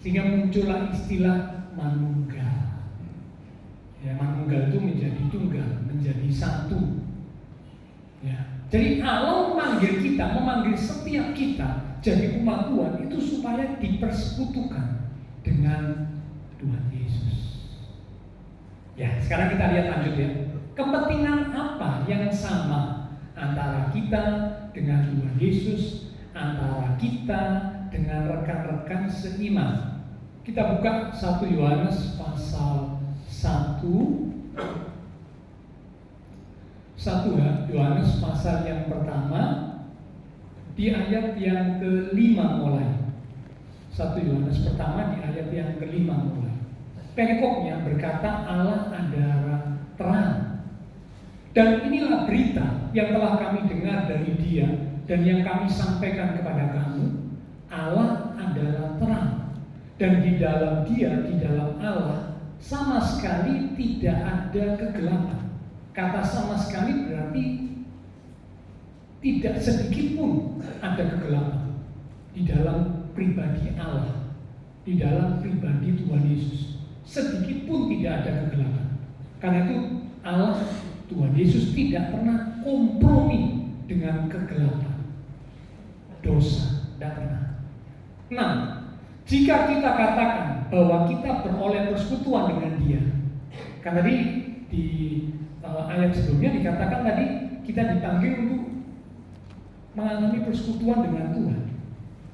Speaker 3: sehingga muncullah istilah manunggal. Ya, manunggal itu menjadi tunggal, menjadi satu. Ya. Jadi Allah memanggil kita, memanggil setiap kita jadi umat Tuhan itu supaya dipersekutukan dengan Tuhan Yesus. Ya, sekarang kita lihat lanjut ya. Kepentingan apa yang sama antara kita dengan Tuhan Yesus, antara kita dengan rekan-rekan seiman? Kita buka 1 Yohanes pasal 1 Yohanes pasal yang pertama di ayat yang ke-5 mulai. 1 Yohanes pertama di ayat yang ke-5 mulai. Perikopnya berkata Allah adalah terang. Dan inilah berita yang telah kami dengar dari Dia dan yang kami sampaikan kepada kamu. Allah adalah terang, dan di dalam Dia, di dalam Allah sama sekali tidak ada kegelapan. Kata sama sekali berarti tidak sedikit pun ada kegelapan di dalam pribadi Allah, di dalam pribadi Tuhan Yesus. Sedikit pun tidak ada kegelapan. Karena itu Allah, Tuhan Yesus tidak pernah kompromi dengan kegelapan, dosa, tidak pernah. Nah, jika kita katakan bahwa kita beroleh persekutuan dengan Dia, kan tadi di ayat sebelumnya dikatakan tadi kita dipanggil untuk mengalami persekutuan dengan Tuhan.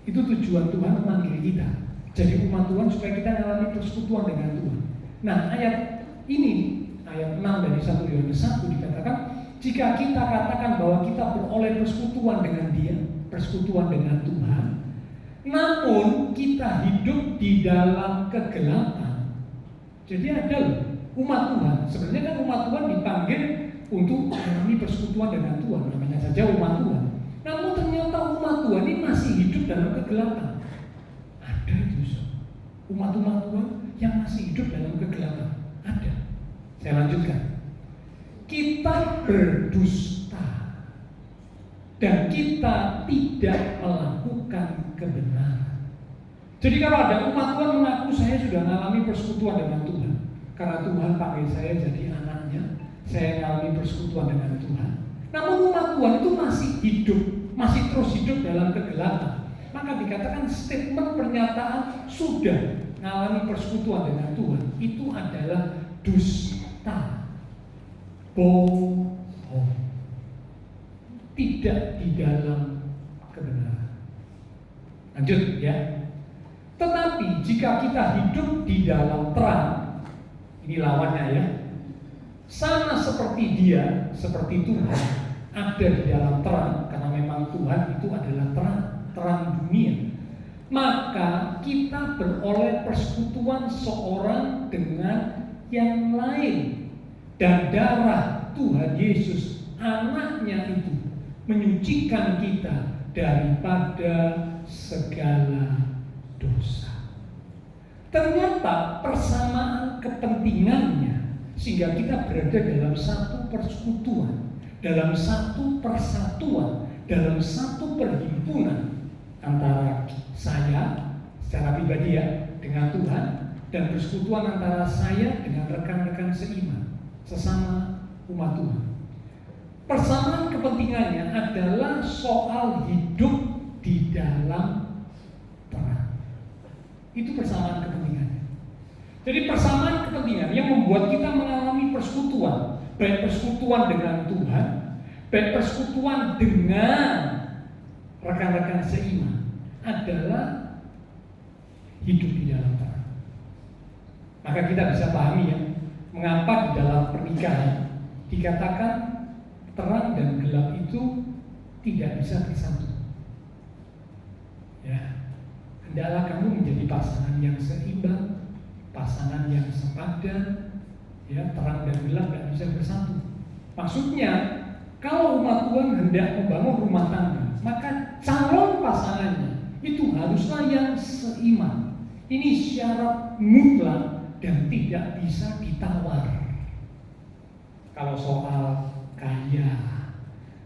Speaker 3: Itu tujuan Tuhan memanggil kita. Jadi umat Tuhan supaya kita mengalami persekutuan dengan Tuhan. Nah, ayat ini, ayat 6 dari 1 Yohanes 1 dikatakan, jika kita katakan bahwa kita beroleh persekutuan dengan Dia, persekutuan dengan Tuhan, namun kita hidup di dalam kegelapan. Jadi ada loh, umat Tuhan. Sebenarnya kan umat Tuhan dipanggil untuk mengalami persekutuan dengan Tuhan, namanya saja umat Tuhan. Namun ternyata umat Tuhan ini masih hidup dalam kegelapan. Ada itu, umat-umat Tuhan yang masih hidup dalam kegelapan. Ada. Saya lanjutkan. Kita berdusta dan kita tidak melakukan kebenaran. Jadi kalau ada umat Tuhan mengaku saya sudah mengalami persekutuan dengan Tuhan, karena Tuhan panggil saya jadi anaknya, saya mengalami persekutuan dengan Tuhan. Namun umat Tuhan itu masih hidup, masih terus hidup dalam kegelapan. Maka dikatakan statement pernyataan sudah mengalami persekutuan dengan Tuhan itu adalah dusta, bohong, tidak di dalam kebenaran. Lanjut ya. Tetapi jika kita hidup di dalam terang, ini lawannya ya, sama seperti Dia, seperti Tuhan ada di dalam terang, karena memang Tuhan itu adalah terang dunia, maka kita beroleh persekutuan seorang dengan yang lain, dan darah Tuhan Yesus anaknya itu menyucikan kita daripada segala dosa. Ternyata persamaan kepentingannya sehingga kita berada dalam satu persekutuan, dalam satu persatuan, dalam satu perhimpunan antara saya secara pribadi ya dengan Tuhan, dan persekutuan antara saya dengan rekan-rekan seiman, sesama umat Tuhan. Persamaan kepentingannya adalah soal hidup di dalam terang. Itu persamaan kepentingannya. Jadi persamaan kepentingan yang membuat kita mengalami persekutuan, baik persekutuan dengan Tuhan, baik persekutuan dengan rekan-rekan seiman, adalah hidup di dalam terang. Maka kita bisa pahami ya, mengapa di dalam pernikahan dikatakan terang dan gelap itu tidak bisa bersatu. Ya, hendaklah kamu menjadi pasangan yang seimbang, pasangan yang sepadan. Ya, terang dan gelap tidak bisa bersatu. Maksudnya, kalau umat Tuhan hendak membangun rumah tangga, maka calon pasangannya itu haruslah yang seiman. Ini syarat mutlak dan tidak bisa ditawar. Kalau soal kaya,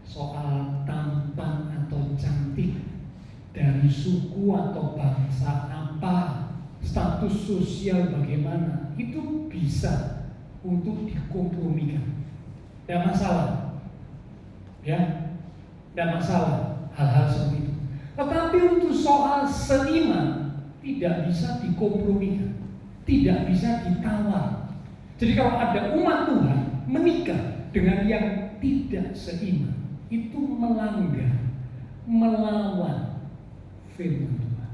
Speaker 3: soal tampan atau cantik, dari suku atau bangsa apa, status sosial bagaimana, itu bisa untuk dikompromikan. Tidak masalah, ya, tidak masalah hal-hal seperti itu. Tetapi untuk soal seiman tidak bisa dikompromikan, tidak bisa ditawar. Jadi kalau ada umat Tuhan menikah dengan yang tidak seiman, itu melanggar, melawan firman Tuhan,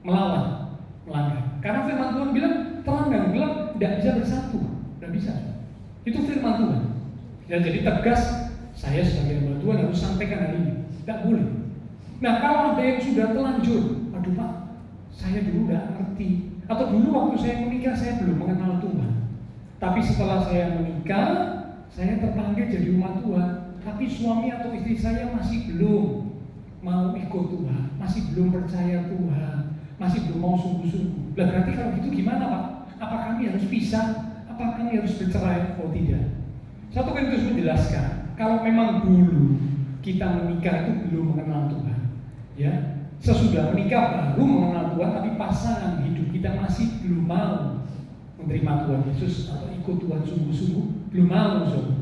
Speaker 3: melanggar. Karena firman Tuhan bilang terang dan gelap tidak bisa bersatu, tidak bisa. Itu firman Tuhan. Ya, jadi tegas, saya sebagai hamba Tuhan harus sampaikan hal ini, tidak boleh. Nah, kalau ada yang sudah telanjur, aduh Pak, saya dulu tidak ngerti, atau dulu waktu saya menikah saya belum mengenal Tuhan, tapi setelah saya menikah, saya terpanggil jadi umat Tuhan, tapi suami atau istri saya masih belum mau ikut Tuhan, masih belum percaya Tuhan, masih belum mau sungguh-sungguh. Berarti kalau gitu gimana Pak? Apa kami harus pisah? Apa kami harus bercerai? Oh tidak. 1 Korintus menjelaskan, kalau memang dulu kita menikah itu belum mengenal Tuhan, ya. Sesudah menikah baru mengenal Tuhan, tapi pasangan hidup kita masih belum mau menerima Tuhan Yesus atau ikut Tuhan sungguh-sungguh, belum mau, saudara.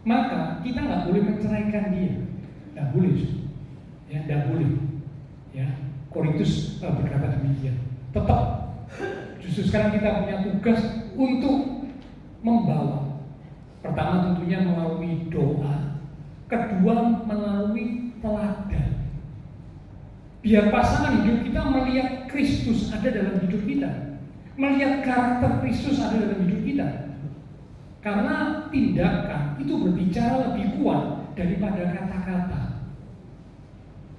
Speaker 3: Maka kita nggak boleh menceraikan dia, nggak boleh, saudara. Ya, nggak boleh. Ya, Korintus berkata demikian. Tetap, justru sekarang kita punya tugas untuk membawa. Pertama tentunya melalui doa, kedua melalui teladan. Biar pasangan hidup kita melihat Kristus ada dalam hidup kita, melihat karakter Kristus ada dalam hidup kita. Karena tindakan itu berbicara lebih kuat daripada kata-kata.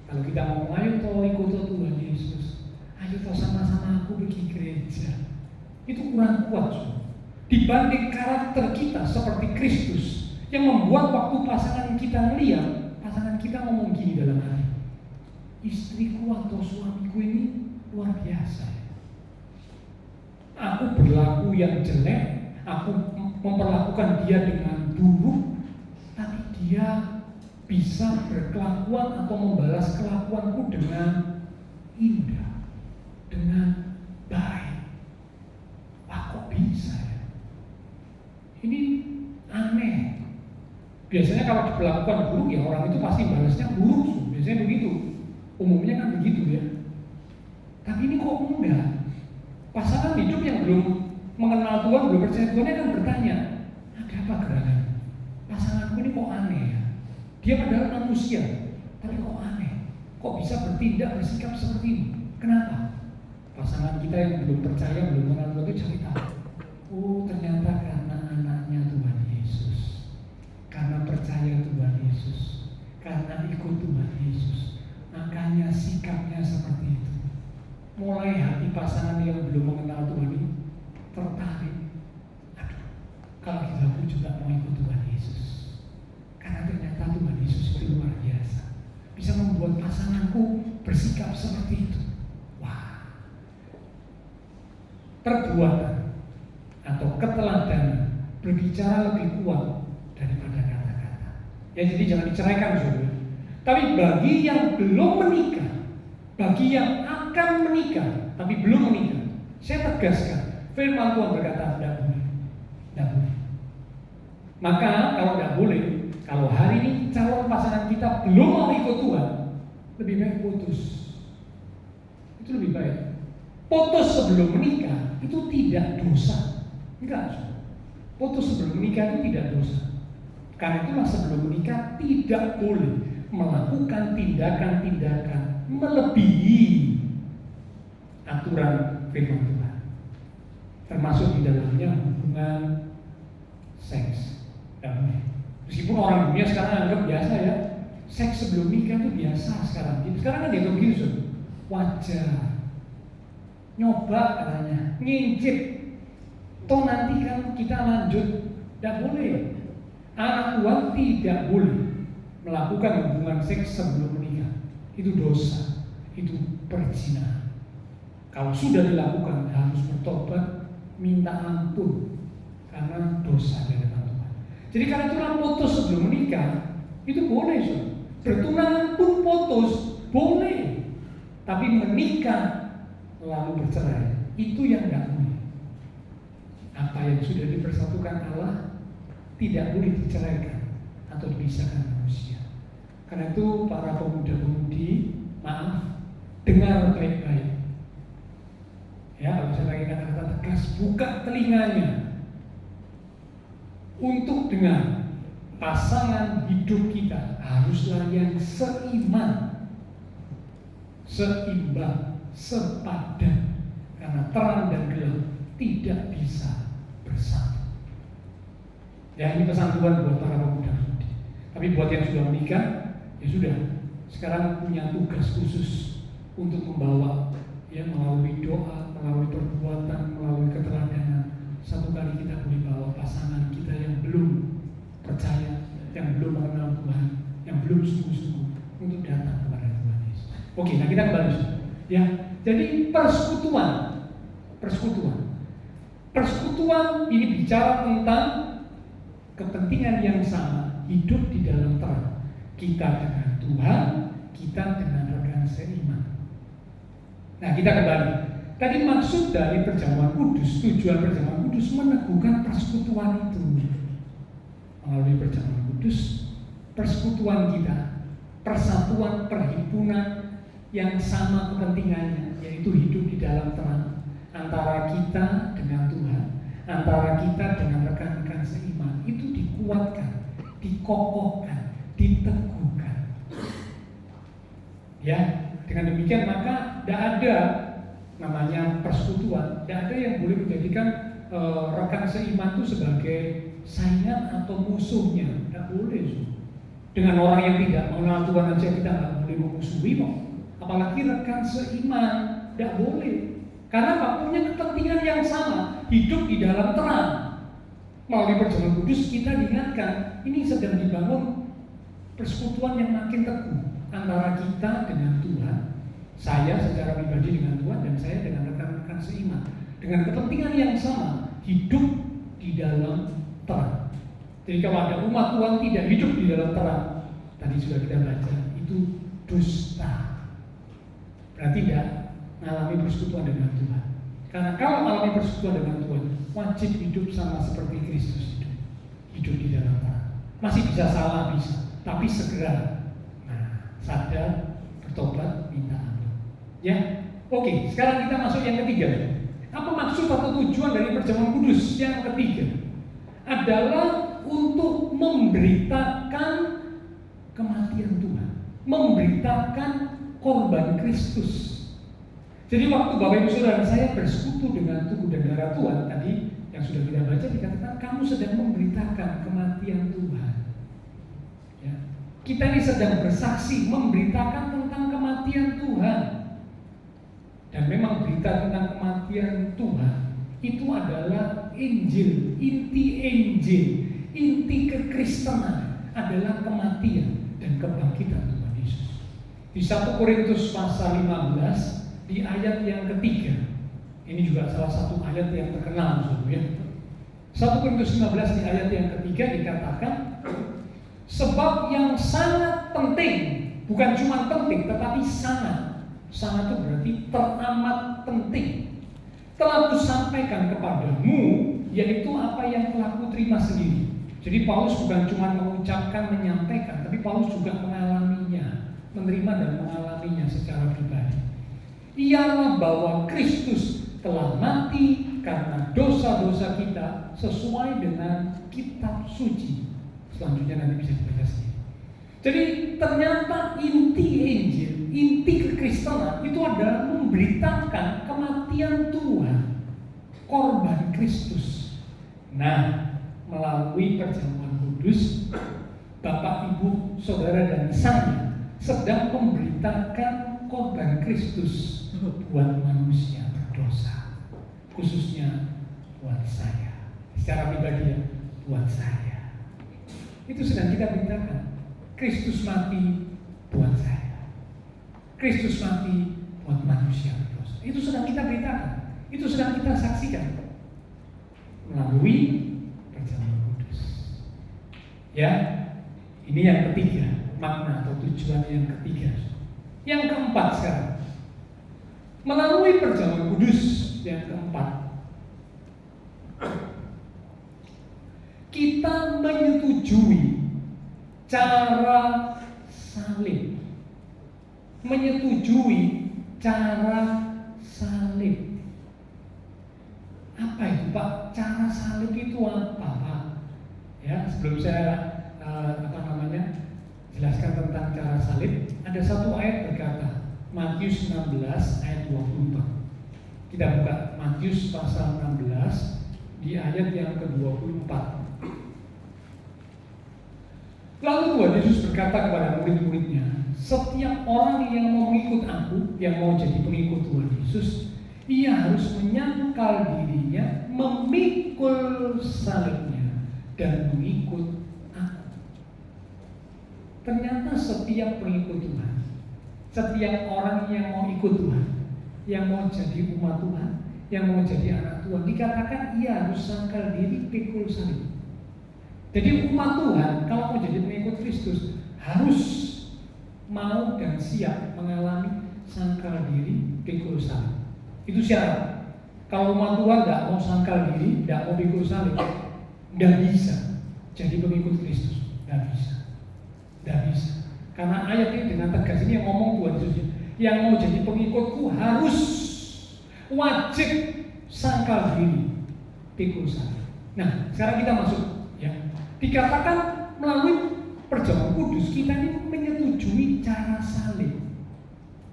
Speaker 3: Kalau kita ngomong, ayo toh ikut Tuhan Yesus, ayo toh sama-sama aku pergi gereja, itu kurang kuat, dibanding karakter kita seperti Kristus yang membuat waktu pasangan kita melihat, pasangan kita ngomong gini dalam hati, istriku atau suamiku ini luar biasa. Aku berlaku yang jelek, aku memperlakukan dia dengan buruk, tapi dia bisa berkelakuan atau membalas kelakuanku dengan indah, dengan baik. Wah, kok bisa ya? Ini aneh. Biasanya kalau diperlakukan buruk ya orang itu pasti balasnya buruk. Biasanya begitu. Umumnya kan begitu ya. Tapi ini kok enggak? Pasangan hidup yang belum mengenal Tuhan, belum percaya Tuhan akan bertanya, ada apa gerangan? Pasanganku ini kok aneh ya? Dia padahal manusia, tapi kok aneh? Kok bisa bertindak, bersikap seperti ini? Kenapa? Pasangan kita yang belum percaya, belum mengenal Tuhan itu cerita, oh ternyata karena anaknya Tuhan Yesus, karena percaya Tuhan Yesus, karena ikut Tuhan Yesus, makanya sikapnya seperti itu. Mulai hati pasangan yang belum mengenal Tuhan ini tertarik. Aduh, kalau gitu aku juga mau ikut Tuhan Yesus, karena ternyata Tuhan Yesus itu luar biasa, bisa membuat pasanganku bersikap seperti itu. Wah, perbuatan atau keteladanan berbicara lebih kuat daripada kata-kata. Ya, jadi jangan diceraikan, saudara. Tapi bagi yang belum menikah, bagi yang akan menikah tapi belum menikah, saya tegaskan, firman Tuhan berkata tidak boleh, tidak boleh. Maka kalau tidak boleh, kalau hari ini calon pasangan kita belum mau ikut Tuhan, lebih baik putus. Itu lebih baik. Putus sebelum menikah itu tidak dosa, enggak. Putus sebelum menikah itu tidak dosa. Karena itulah sebelum menikah tidak boleh melakukan tindakan-tindakan melebihi aturan firman Tuhan, termasuk di dalamnya hubungan seks. Meskipun orang dunia sekarang anggap biasa ya, seks sebelum nikah itu biasa sekarang. Sekarang kan dianggap begini, wajar, nyoba katanya, ngincip, toh nanti kan kita lanjut. Tidak boleh. Anak Tuhan tidak boleh melakukan hubungan seks sebelum menikah. Itu dosa, itu perzinahan. Kalau sudah dilakukan harus bertobat, minta ampun karena dosa di hadapan Tuhan. Jadi karena itu putus sebelum menikah itu boleh, so. Bertunangan pun putus boleh, tapi menikah lalu bercerai itu yang tidak boleh. Apa yang sudah dipersatukan Allah tidak boleh diceraikan atau dipisahkan manusia. Karena itu para pemuda-pemudi, maaf, dengar baik-baik. Ya, kalau saya pakai kata-kata tegas, buka telinganya untuk dengar. Pasangan hidup kita haruslah yang seiman, seimbang, sepadan. Karena terang dan gelap tidak bisa bersatu. Ya, ini pesan Tuhan buat para pemuda-pemudi. Tapi buat yang sudah menikah, ya sudah, sekarang punya tugas khusus untuk membawa, ya, melalui doa, melalui perbuatan, melalui keteladanan. Satu kali kita boleh bawa pasangan kita yang belum percaya, yang belum mengenal Tuhan, yang belum sungguh-sungguh untuk datang kepada Tuhan Yesus. Oke, nah kita kembali, ya. Jadi persekutuan ini bicara tentang kepentingan yang sama, hidup di dalam terang. Kita dengan Tuhan, kita dengan rekan seiman. Nah, kita kembali. Tadi maksud dari perjamuan kudus, tujuan perjamuan kudus meneguhkan persekutuan itu. Melalui perjamuan kudus, persekutuan kita, persatuan perhimpunan yang sama kepentingannya, yaitu hidup di dalam terang, antara kita dengan Tuhan, antara kita dengan rekan-rekan seiman, itu dikuatkan, dikokohkan, diteguhkan. Ya, dengan demikian maka tidak ada namanya persekutuan, tidak ada yang boleh menjadikan rekan seiman itu sebagai saingan atau musuhnya, tidak boleh. Dengan orang yang tidak mengenal Tuhan aja kita nggak boleh memusuhi kok, apalagi rekan seiman, tidak boleh. Karena Pak punya kepentingan yang sama, hidup di dalam terang. Melalui perjamuan kudus kita diingatkan, ini sedang dibangun persekutuan yang makin teguh antara kita dengan Tuhan, saya secara pribadi dengan Tuhan, dan saya dengan rekan-rekan seiman, dengan kepentingan yang sama, hidup di dalam terang. Jadi kalau ada umat Tuhan tidak hidup di dalam terang, tadi sudah kita baca, itu dusta. Berarti tidak mengalami persekutuan dengan Tuhan. Karena kalau mengalami persekutuan dengan Tuhan, wajib hidup sama seperti Kristus hidup di dalam terang. Masih bisa salah, bisa, tapi segera sadar, bertobat, minta ampun. Ya, oke. Sekarang kita masuk yang ketiga. Apa maksud atau tujuan dari perjamuan kudus? Yang ketiga adalah untuk memberitakan kematian Tuhan, memberitakan korban Kristus. Jadi waktu Bapak Ibu Saudara saya bersekutu dengan tubuh dan darah Tuhan, tadi yang sudah kita baca dikatakan kamu sedang memberitakan kematian Tuhan. Ya. Kita ini sedang bersaksi, memberitakan tentang kematian Tuhan. Dan memang berita tentang kematian Tuhan itu adalah Injil, inti kekristenan adalah kematian dan kebangkitan Tuhan Yesus. Di 1 Korintus pasal 15 di ayat yang ketiga, ini juga salah satu ayat yang terkenal, ya. 1 Korintus 15 di ayat yang ketiga dikatakan, sebab yang sangat penting, bukan cuma penting, tetapi sangat itu berarti teramat penting, telah kusampaikan kepadamu, yaitu apa yang telah kuterima sendiri. Jadi Paulus bukan cuma mengucapkan, menyampaikan, tapi Paulus juga mengalaminya, menerima dan mengalaminya secara pribadi. Ialah bahwa Kristus telah mati karena dosa-dosa kita sesuai dengan kitab suci. Selanjutnya nanti bisa dibaca sendiri. Jadi ternyata inti Injil, inti kekristenan itu adalah memberitakan kematian Tuhan, korban Kristus. Nah, melalui perjamuan kudus, Bapak, Ibu, Saudara dan saya sedang memberitakan korban Kristus buat manusia berdosa, khususnya buat saya, secara pribadi ya, buat saya. Itu sedang kita beritakan. Kristus mati buat saya, Kristus mati buat manusia berdosa. Itu sedang kita beritakan, itu sedang kita saksikan melalui perjamuan kudus. Ya, ini yang ketiga, makna atau tujuan yang ketiga. Yang keempat sekarang, melalui perjamuan kudus yang keempat, kita menyetujui cara salib. Menyetujui cara salib. Apa itu, Pak? Cara salib itu apa, Pak? Ya, sebelum saya jelaskan tentang cara salib, ada satu ayat berkata, Matius 16 ayat 24. Kita buka Matius pasal 16 di ayat yang ke-24. Lalu Tuhan Yesus berkata kepada murid-muridnya, setiap orang yang mau mengikut aku, yang mau jadi pengikut Tuhan Yesus, ia harus menyangkal dirinya, memikul salibnya, dan mengikut aku. Ternyata setiap pengikut Tuhan, setiap orang yang mau ikut Tuhan, yang mau jadi umat Tuhan, yang mau jadi anak Tuhan, dikatakan ia harus sangkal diri, pikul salib. Jadi umat Tuhan kalau mau jadi pengikut Kristus harus mau dan siap mengalami sangkal diri, pikul salib. Itu syarat. Kalau umat Tuhan tidak mau sangkal diri, tidak mau pikul salib, tidak bisa jadi pengikut Kristus. Tidak bisa. Tidak bisa. Karena ayat ini dengan tegas ini yang ngomong Tuhan Yesus, yang mau jadi pengikutku harus wajib sangkal diri, pikul salib. Nah, sekarang kita masuk ya. Dikatakan melalui perjamuan kudus kita ini menyetujui cara salib.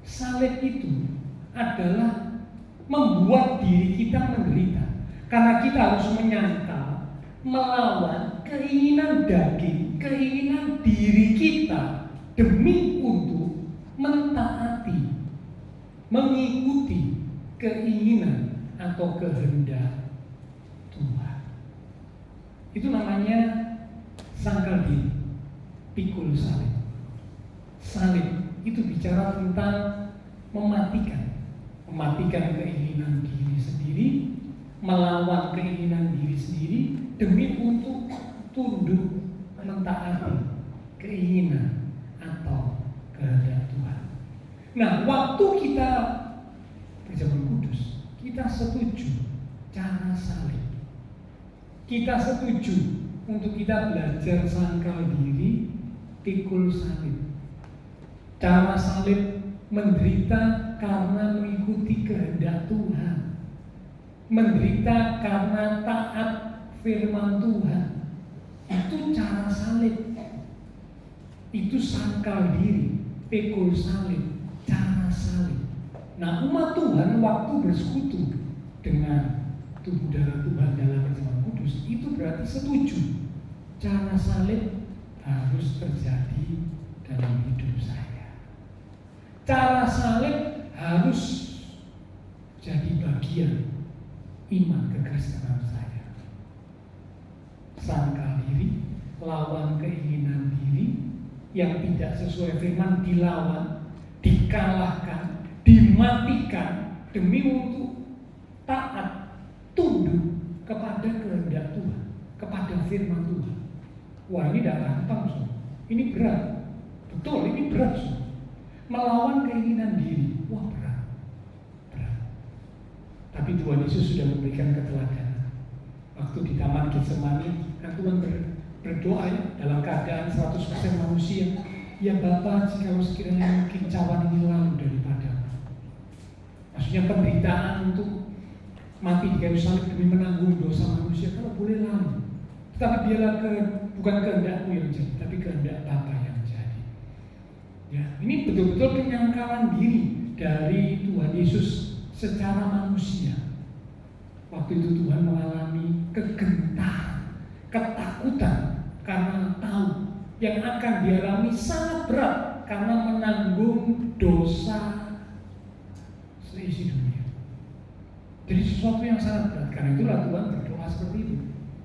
Speaker 3: Salib itu adalah membuat diri kita menderita. Karena kita harus menyangkal, melawan keinginan daging, keinginan diri kita demi untuk mentaati, mengikuti keinginan atau kehendak Tuhan. Itu namanya sangkal diri, pikul salib. Salib itu bicara tentang mematikan keinginan diri sendiri, melawan keinginan diri sendiri demi untuk tunduk mentaati keinginan atau kehendak Tuhan. Nah, waktu kita perjamuan kudus, kita setuju cara salib. Kita setuju untuk kita belajar sangkal diri, pikul salib. Cara salib menderita karena mengikuti kehendak Tuhan, menderita karena taat firman Tuhan. Itu cara salib. Itu sangkal diri, pikul salib, cara salib. Nah, umat Tuhan waktu bersekutu dengan tubuh darah Tuhan dalam perjamuan kudus, itu berarti setuju cara salib harus terjadi dalam hidup saya. Cara salib harus jadi bagian iman kekristenan saya. Sangkal diri, lawan keinginan diri yang tidak sesuai firman, dilawan, dikalahkan, dimatikan demi untuk taat, tunduk kepada kehendak Tuhan, kepada firman Tuhan. Wah, ini tidak gampang, so. Ini berat. Betul, ini berat, so. Melawan keinginan diri, wah berat. Tapi Tuhan Yesus sudah memberikan keteladanan. Waktu di Taman Getsemani, kan Tuhan berdoa ya, dalam keadaan 100% manusia. Ya Bapa, jika sekiranya mungkin cawan ini lalu daripadamu. Maksudnya penderitaan untuk mati di kayu salib demi menanggung dosa manusia, kalau boleh lalu. Tetapi biarlah bukan kehendakmu yang jadi, tapi kehendak Bapa yang jadi. Ya, ini betul-betul penyangkalan diri dari Tuhan Yesus secara manusia. Waktu itu Tuhan mengalami kegentaran, ketakutan karena tahu yang akan dialami sangat berat karena menanggung dosa seisi dunia. Jadi sesuatu yang sangat berat. Karena itulah Tuhan berdoa seperti itu.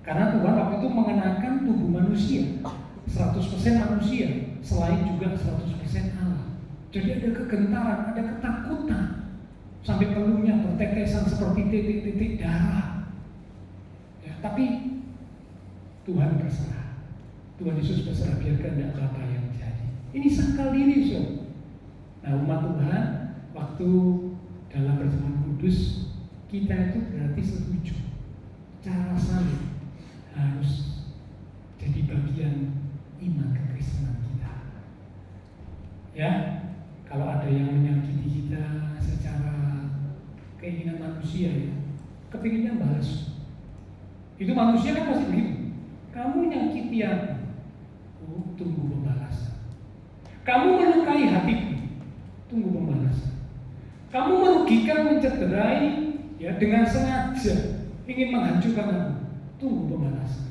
Speaker 3: Karena Tuhan waktu itu mengenakan tubuh manusia, 100% manusia, selain juga 100% Allah. Jadi ada kegentaran, ada ketakutan, sampai peluhnya bertetesan seperti titik-titik darah. Ya, tapi Tuhan berserah. Tuhan Yesus berserah, biar kehendak Bapa yang jadi. Ini sangkal diri, so. Nah, umat Tuhan waktu dalam perjamuan kudus, kita itu berarti setuju cara salib harus jadi bagian iman kekristenan kita. Ya, kalau ada yang menyakiti kita secara keinginan manusia, ya, kepinginnya balas. Itu manusia kan pasti begitu. Kamu nyakiti aku, tunggu pembalasan. Kamu melukai hatiku, tunggu pembalasan. Kamu merugikan, mencederai, ya, dengan sengaja ingin menghancurkan aku, tunggu pembalasan.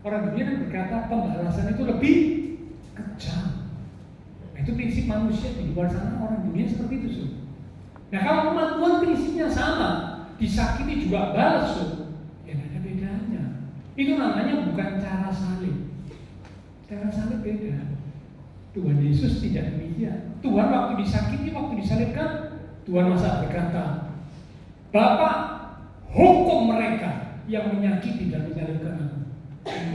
Speaker 3: Orang dunia kan berkata pembalasan itu lebih kejam. Nah, itu prinsip manusia di luar sana, orang dunia seperti itu, so. Nah, kalau umat Tuhan prinsipnya sama, disakiti juga balas, so. Ya tidak ada bedanya. Itu namanya bukan cara salib. Cara salib beda. Tuhan Yesus tidak demikian. Tuhan waktu disakiti, waktu disalibkan, Tuhan masa berkata, Bapa, hukum mereka yang menyakiti dan menyalibkan aku.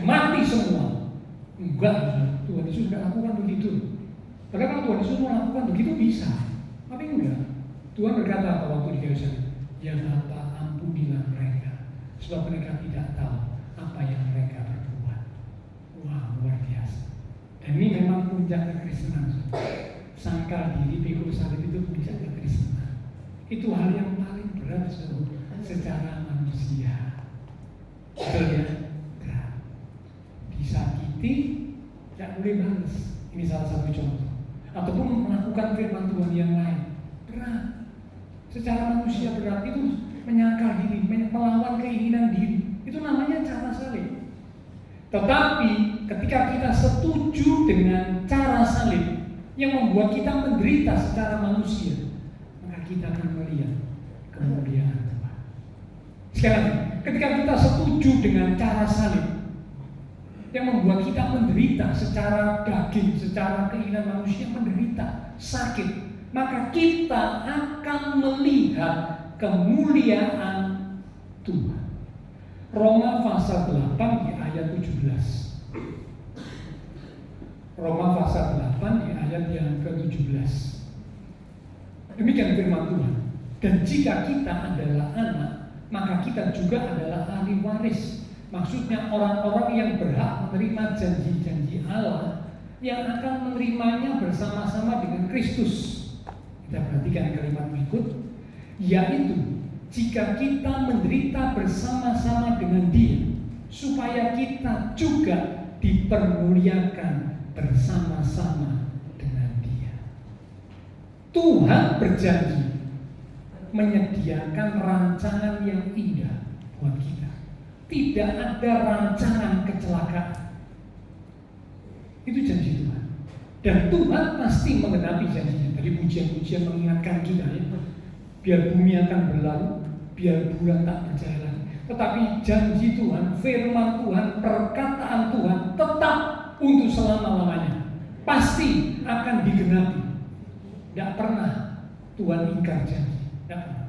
Speaker 3: Mati semua. Enggak, Tuhan Yesus tidak lakukan begitu. Padahal kalau Tuhan Yesus mau lakukan begitu bisa, tapi enggak. Tuhan berkata apa waktu di kayu salib? Ya Bapa, ampunilah mereka, sebab mereka tidak tahu apa yang mereka berbuat. Wah, luar biasa. Dan ini memang puncak kekristenan. Sangkal diri pikul salib itu puncak kekristenan. Itu hal yang paling berat secara manusia. Betul ya? Berat. Disakiti, tidak boleh balas. Ini salah satu contoh. Ataupun melakukan firman Tuhan yang lain. Berat. Secara manusia berat itu menyangkal diri, melawan keinginan diri. Itu namanya cara salib. Tetapi ketika kita setuju dengan cara salib yang membuat kita menderita secara manusia, maka kita akan melihat kemuliaan Tuhan. Sekali lagi, ketika kita setuju dengan cara salib yang membuat kita menderita secara daging, secara keinginan manusia, menderita, sakit, maka kita akan melihat kemuliaan Tuhan. Roma pasal 8 di ayat 17. Roma pasal 8 di ayat yang ke-17. Demikian firman Tuhan. Dan jika kita adalah anak, maka kita juga adalah ahli waris. Maksudnya orang-orang yang berhak menerima janji-janji Allah, yang akan menerimanya bersama-sama dengan Kristus. Kita perhatikan kalimat berikut, yaitu jika kita menderita bersama-sama dengan Dia, supaya kita juga dipermuliakan bersama-sama dengan Dia. Tuhan berjanji menyediakan rancangan yang indah buat kita. Tidak ada rancangan kecelakaan. Itu janji Tuhan. Dan Tuhan pasti menggenapi janjinya. Tadi pujian-pujian mengingatkan kita ya. Biar bumi akan berlalu, biar bulan tak berjalan. Tetapi janji Tuhan, firman Tuhan, perkataan Tuhan tetap untuk selama-lamanya. Pasti akan digenapi. Tidak pernah Tuhan ingkar janji. Tidak pernah.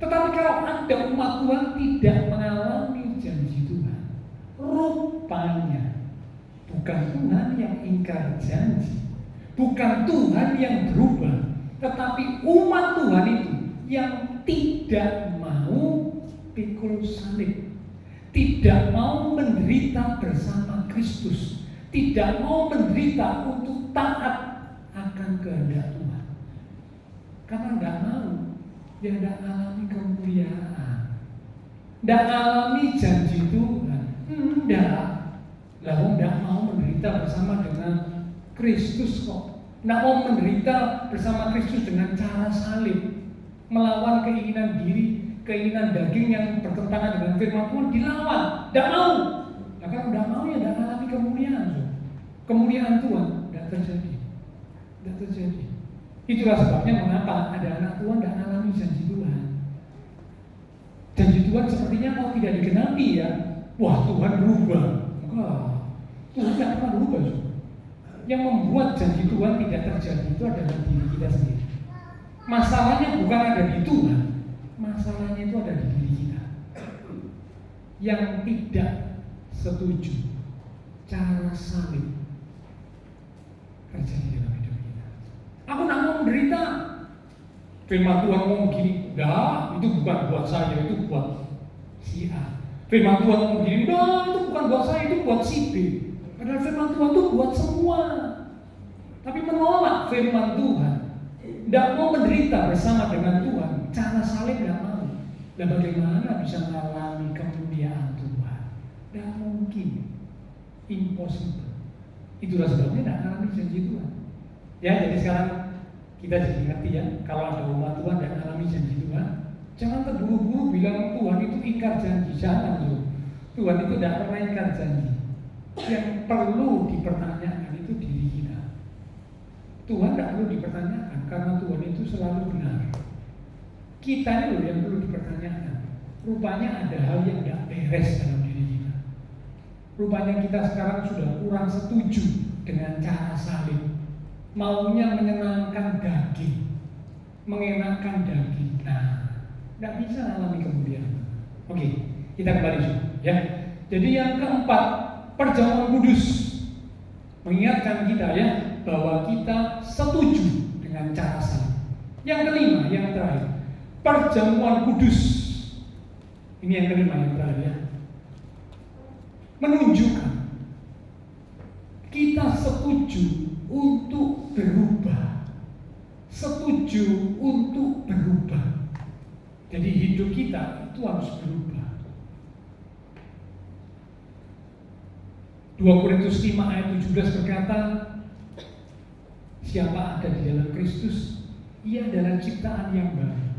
Speaker 3: Tetapi kalau ada umat Tuhan tidak mengalami janji Tuhan, rupanya bukan Tuhan yang ingkar janji, bukan Tuhan yang berubah, tetapi umat Tuhan itu yang tidak mau pikul salib, tidak mau menderita bersama Kristus, tidak mau menderita untuk taat akan kehendak Tuhan. Karena tidak mau, dia tidak alami kemuliaan, tidak alami janji Tuhan, tidak. Lalu tidak mau menderita bersama dengan Kristus kok, tidak mau menderita bersama Kristus dengan cara salib, melawan keinginan diri, keinginan daging yang bertentangan dengan firman Tuhan, dilawan, tidak mau. Nah kalau tidak mau ya tidak alami kemuliaan. Kemuliaan Tuhan tidak terjadi. Tidak terjadi. Itulah sebabnya mengapa ada anak Tuhan tidak alami janji Tuhan. Janji Tuhan sepertinya mau tidak digenapi ya. Wah Tuhan berubah. Enggak. Tuhan tidak pernah berubah. Yang membuat janji Tuhan tidak terjadi itu adalah diri kita sendiri. Masalahnya bukan ada di Tuhan, masalahnya itu ada di diri kita yang tidak setuju cara salib terjadi dalam hidup kita. Aku tidak mau menderita. Firman Tuhan ngomong begini, enggak, itu bukan buat saya, itu buat si A. Firman Tuhan ngomong begini, enggak, itu bukan buat saya, itu buat si B. Padahal firman Tuhan itu buat semua. Tapi menolak firman Tuhan, tidak mau menderita bersama dengan Tuhan, cara salib tidak mau. Dan bagaimana bisa mengalami kemuliaan Tuhan? Tidak mungkin, impossible. Itulah sebabnya tidak mengalami janji Tuhan. Ya, jadi sekarang kita jadi ngerti ya, kalau ada umat Tuhan tidak mengalami janji Tuhan, jangan terburu-buru bilang Tuhan itu ingkar janji. Jangan loh. Tuhan itu tidak pernah ingkar janji. Yang perlu dipertanyakan itu diri kita. Tuhan tidak perlu dipertanyakan karena Tuhan itu selalu benar. Kita ini loh yang perlu dipertanyakan. Rupanya ada hal yang tidak beres dalam diri kita. Rupanya kita sekarang sudah kurang setuju dengan cara salib. Maunya menyenangkan daging, mengenakan daging. Nah, tidak bisa alami kemuliaan. Oke, kita kembali ya. Jadi yang keempat, perjamuan kudus. mengingatkan kita ya bahwa kita setuju dengan cara salib. Yang kelima, yang terakhir, perjamuan kudus. Ini yang kelima, yang terakhir ya. Menunjukkan kita setuju untuk berubah. Setuju untuk berubah. Jadi hidup kita itu harus berubah. 2 Korintus 5 ayat 17 berkata, siapa ada di dalam Kristus, ia adalah ciptaan yang baru,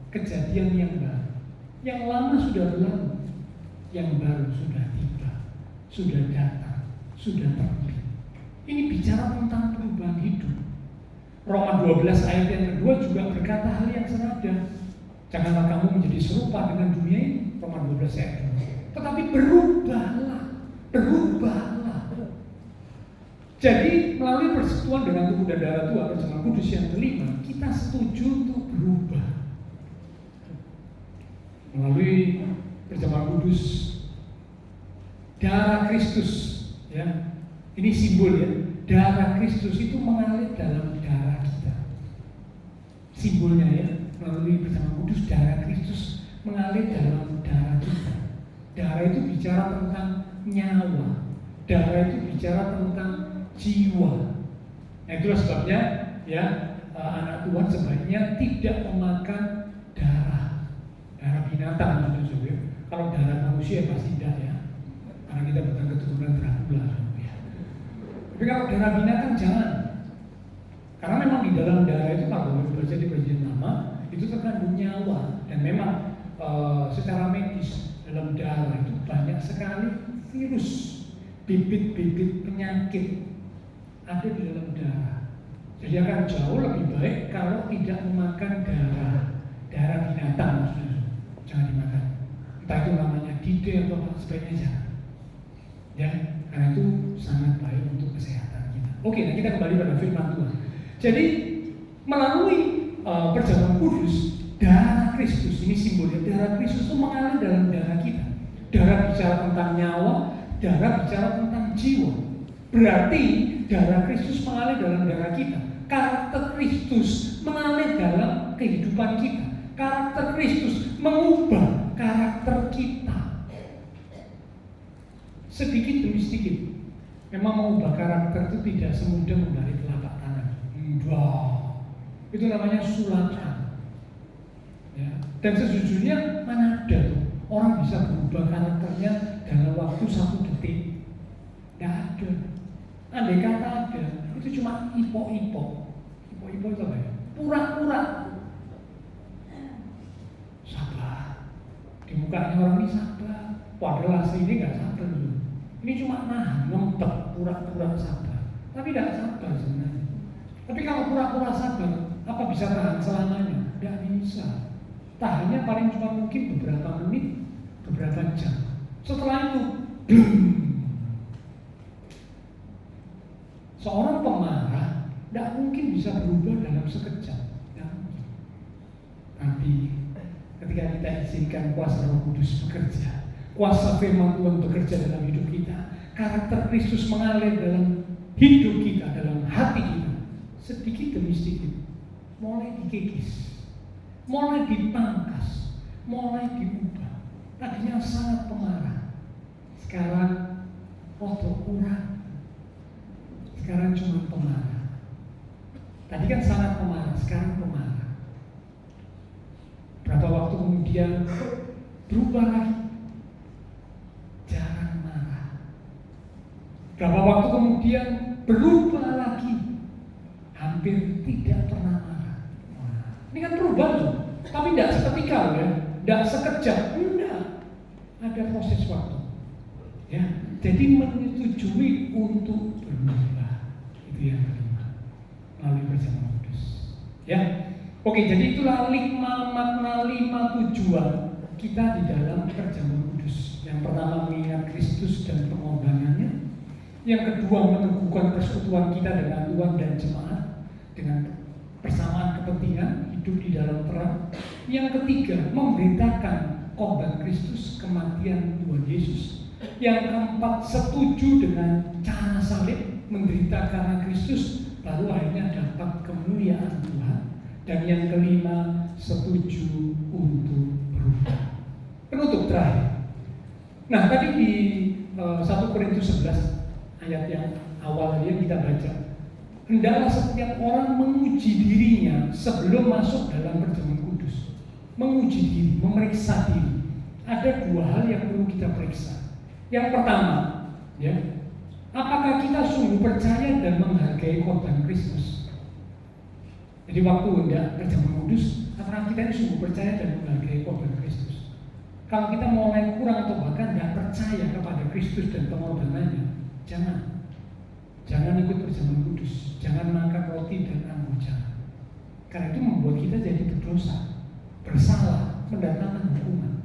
Speaker 3: kejadian yang baru. Yang lama sudah berlalu, yang baru sudah tiba, sudah datang, sudah terbit. Ini bicara tentang perubahan hidup. Roma 12 ayat yang kedua juga berkata hal yang senada. Janganlah kamu menjadi serupa dengan dunia ini, Roma 12 ayat 2. Tetapi berubahlah. Jadi melalui persekutuan dengan tubuh dan darah Tuhan, perjamuan kudus yang kelima, kita setuju untuk berubah. Melalui perjamuan kudus, darah Kristus, ya, ini simbol ya, darah Kristus itu mengalir dalam darah kita. Simbolnya ya, melalui perjamuan kudus, darah Kristus mengalir dalam darah kita. Darah itu bicara tentang nyawa, darah itu bicara tentang jiwa. Nah, itulah sebabnya ya anak Tuhan sebaiknya tidak memakan darah binatang, ya. Kalau darah manusia pasti tidak ya, karena kita bukan keturunan Dracula ya. Tapi kalau darah binatang jangan, karena memang di dalam darah itu kalau baca di perjanjian lama itu terkandung nyawa, dan memang secara medis dalam darah itu banyak sekali virus, bibit-bibit penyakit ada di dalam darah. Jadi akan jauh lebih baik kalau tidak memakan darah binatang, jangan dimakan. Entah itu namanya dide atau apa, sebaiknya jangan. Ya, karena itu sangat baik untuk kesehatan kita. Oke, nah kita kembali pada firman Tuhan. Jadi melalui perjamuan kudus, darah Kristus, ini simbolnya darah Kristus itu mengalir dalam darah kita. Darah bicara tentang nyawa, darah bicara tentang jiwa. Berarti darah Kristus mengalir dalam darah kita. Karakter Kristus mengalir dalam kehidupan kita. Karakter Kristus mengubah karakter kita. Sedikit demi sedikit. Memang mengubah karakter itu tidak semudah membalik telapak tangan. Itu namanya sulatan. Ya. Dan sejujurnya mana ada tuh orang bisa berubah karakternya dalam waktu 1 detik? Tidak ada. Andai kata ada, itu cuma ipok-ipok. Ipok-ipok itu apa ya? Pura-pura. Sabar. Di mukanya orang ini sabar. Padahal aslinya nggak sabar dulu. Ini cuma nahan, ngempet, pura-pura sabar. Tapi tidak sabar sebenarnya. Tapi kalau pura-pura sabar, apa bisa tahan selamanya? Tidak bisa. Tahannya paling cuma mungkin beberapa menit, beberapa jam. Setelah itu, blum. Seorang pemarah tidak mungkin bisa berubah dalam sekejap. Tapi ketika kita izinkan kuasa Roh Kudus bekerja, kuasa firman Tuhan bekerja dalam hidup kita, karakter Kristus mengalir dalam hidup kita, dalam hati kita, sedikit demi sedikit mulai dikikis, mulai dipangkas, mulai diubah. Tadinya sangat pemarah, sekarang rotok kurang. Sekarang cuma pemarah. Tadi kan sangat pemarah, sekarang pemarah. Berapa waktu kemudian berubah lagi, jarang marah. Berapa waktu kemudian berubah lagi, hampir tidak pernah marah. Ini kan perubahan tuh, tapi tidak seketika ya, tidak sekejap, enggak. Ada proses waktu. Ya, jadi menyetujui untuk berubah. Itu yang kelima, melalui perjamuan kudus. Ya, oke. Jadi itulah 5 makna, 5 tujuan kita di dalam perjamuan kudus. Yang pertama mengingat Kristus dan pengorbanannya. Yang kedua meneguhkan persekutuan kita dengan Tuhan dan jemaat dengan persamaan kepentingan hidup di dalam terang. Yang ketiga memberitakan korban Kristus, kematian Tuhan Yesus. Yang keempat setuju dengan cara salib. menderita karena Kristus, baru akhirnya dapat kemuliaan Tuhan. Dan yang kelima, setuju untuk berubah. Penutup terakhir. Nah, tadi di 1 Korintus 11 ayat yang awal tadi yang kita baca, hendaklah setiap orang menguji dirinya sebelum masuk dalam perjamuan kudus. Menguji diri, memeriksa diri. Ada dua hal yang perlu kita periksa. Yang pertama, ya, apakah kita sungguh percaya dan menghargai korban Kristus? Jadi waktu hendak perjamuan kudus, apakah kita ini sungguh percaya dan menghargai korban Kristus? Kalau kita mulai kurang atau bahkan tidak percaya kepada Kristus dan pengorbanannya, jangan ikut perjamuan kudus, jangan makan roti dan anggur, jangan. Karena itu membuat kita jadi berdosa, bersalah, mendatangkan hukuman.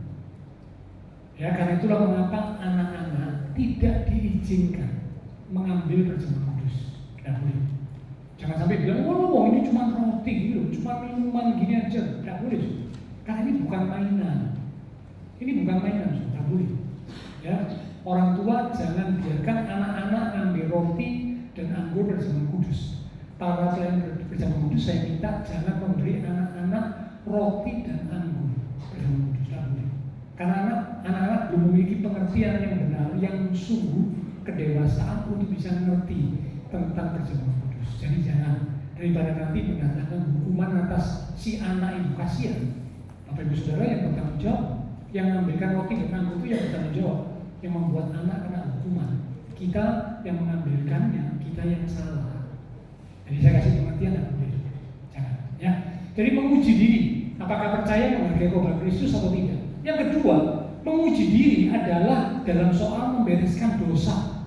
Speaker 3: Ya, karena itulah mengapa anak-anak tidak diizinkan mengambil perjamuan kudus. Tidak boleh. Jangan sampai bilang, oh ini cuma roti gitu, cuma minuman gini aja. Tidak boleh. Karena ini bukan mainan. Ini bukan mainan, tidak boleh. Ya, orang tua jangan biarkan anak-anak ambil roti dan anggur perjamuan kudus. Para pelayan perjamuan kudus saya minta jangan memberi anak-anak roti dan anggur perjamuan kudus, tidak boleh. Karena anak-anak belum memiliki pengertian yang benar, yang sungguh kedewasaan untuk bisa mengerti tentang perjamuan kudus. Jadi jangan, daripada nanti mendatangkan hukuman atas si anak itu, kasihan. Bapak Ibu Saudara yang bertanggung jawab, yang mengambilkan roti dan anggur itu yang bertanggung jawab, yang membuat anak kena hukuman. Kita yang mengambilkannya, kita yang salah. Jadi saya kasih pengertian dan jangan. Ya. Jadi menguji diri, apakah percaya menghargai korban Kristus atau tidak. Yang kedua, menguji diri adalah dalam soal membereskan dosa.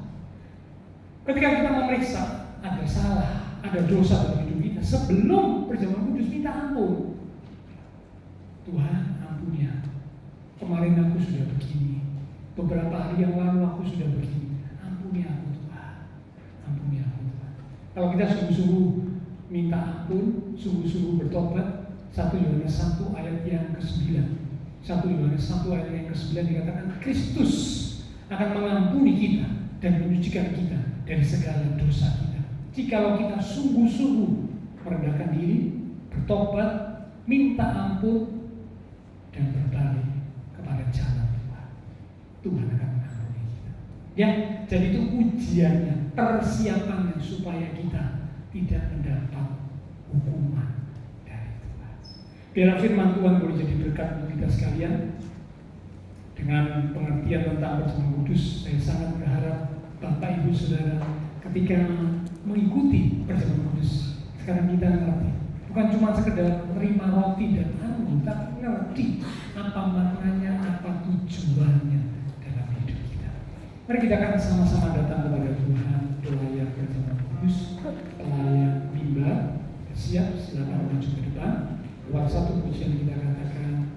Speaker 3: Ketika kita memeriksa ada salah, ada dosa dalam hidup kita, sebelum perjamuan kudus minta ampun. Tuhan, ampuni aku. Kemarin aku sudah begini. Beberapa hari yang lalu aku sudah begini. Ampuni aku Tuhan. Ampuni aku Tuhan. Kalau kita sungguh-sungguh minta ampun, sungguh-sungguh bertobat, 1 Yohanes 1 ayat yang ke-9. 1 Yohanes 1 ayat yang ke-9 dikatakan Kristus akan mengampuni kita dan menyucikan kita dari segala dosa kita. Jikalau kita sungguh-sungguh merendahkan diri, bertobat, minta ampun, dan berbalik kepada jalan Tuhan, Tuhan akan mengampuni kita. Ya, jadi itu ujiannya, persiapannya supaya kita tidak mendapat hukuman dari Tuhan. Biarlah firman Tuhan boleh jadi berkat untuk kita sekalian. Dengan pengertian tentang perjamuan kudus, saya sangat berharap Bapak Ibu Saudara ketika mengikuti perjamuan kudus, sekarang kita ngerti, bukan cuma sekedar terima roti dan anggur, tapi ngerti apa maknanya, apa tujuannya dalam hidup kita. Mari kita akan sama-sama datang kepada Tuhan, pelayan perjamuan kudus, pelayan mimbar, siap, silakan maju ke depan. Buat satu pujian kita katakan,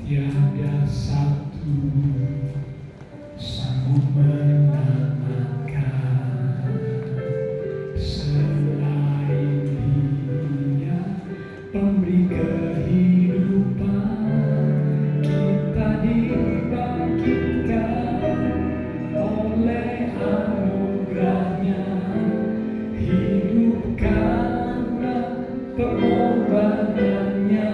Speaker 3: tiada satu sanggup menyelamatkan selain Dia, pemberi kehidupan. Kita dibangkitkan oleh anugerahnya, hidup karena pengorbanannya.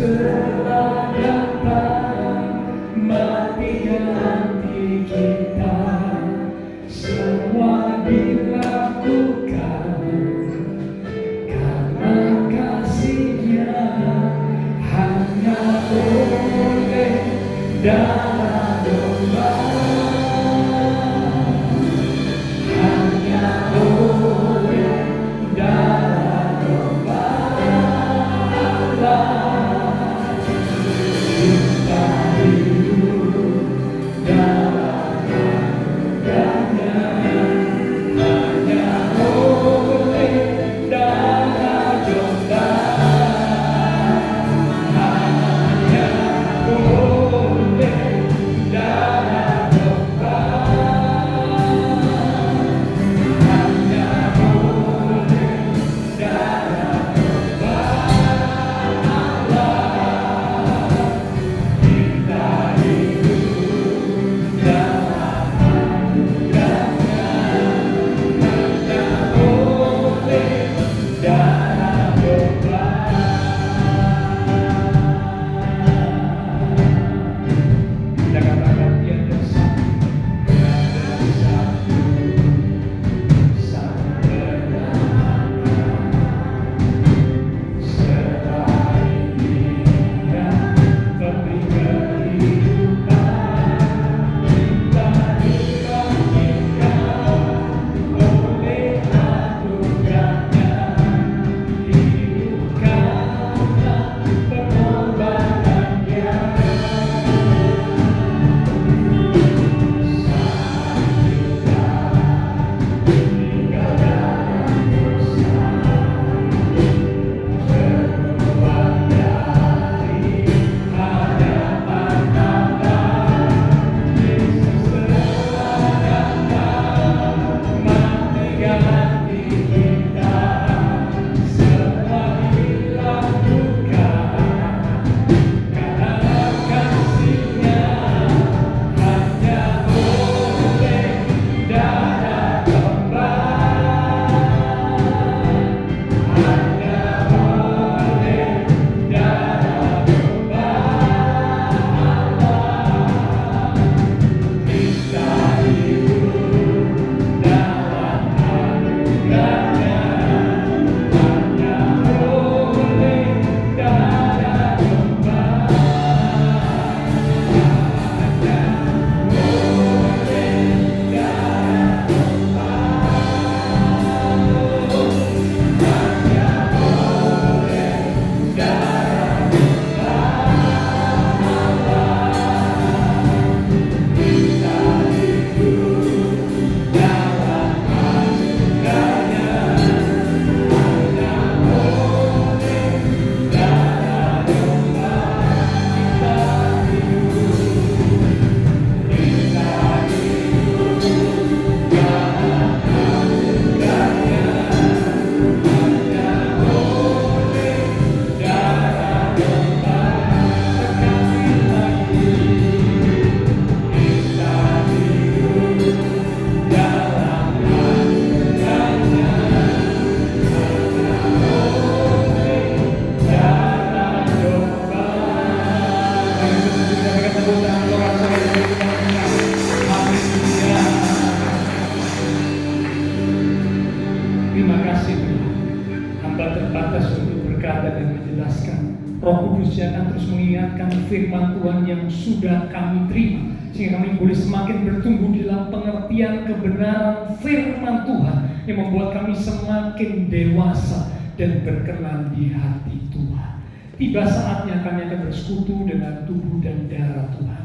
Speaker 3: Telah datang mati ganti kita, semua dilakukan Terima kasih Tuhan. Hamba terbatas untuk berkata dan menjelaskan. Roh Kudus yang akan terus mengingatkan firman Tuhan yang sudah kami terima, sehingga kami boleh semakin bertumbuh dalam pengertian kebenaran firman Tuhan yang membuat kami semakin dewasa dan berkenan di hati Tuhan. Tiba saatnya kami akan bersekutu dengan tubuh dan darah Tuhan.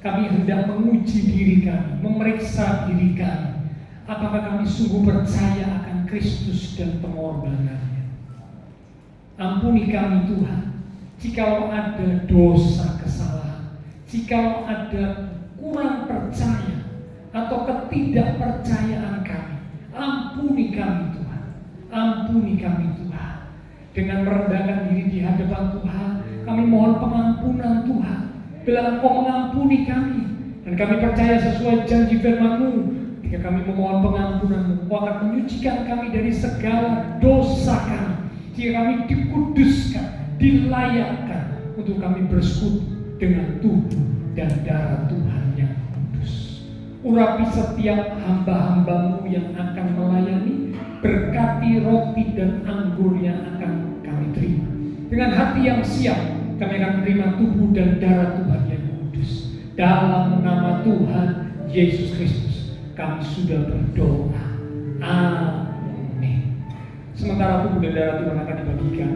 Speaker 3: Kami hendak menguji diri kami, memeriksa diri kami. Apakah kami sungguh percaya akan Kristus dan pengorbanannya? Ampuni kami Tuhan, jikalau ada dosa kesalahan, jikalau ada kurang percaya atau ketidakpercayaan kami, ampuni kami Tuhan, ampuni kami Tuhan. Dengan merendahkan diri di hadapan Tuhan, kami mohon pengampunan Tuhan. Bila Engkau mengampuni kami, dan kami percaya sesuai janji firman-Mu, jika kami memohon pengampunan-Mu, Engkau akan menyucikan kami dari segala dosa kami. Jika kami dikuduskan, dilayakkan untuk kami bersekutu dengan tubuh dan darah Tuhan yang kudus. Urapi setiap hamba-hamba-Mu yang akan melayani, berkati roti dan anggur yang akan kami terima. Dengan hati yang siap, kami akan menerima tubuh dan darah Tuhan yang kudus. Dalam nama Tuhan Yesus Kristus, kami sudah berdoa. Amin. Sementara tubuh dan darah Tuhan akan dibagikan,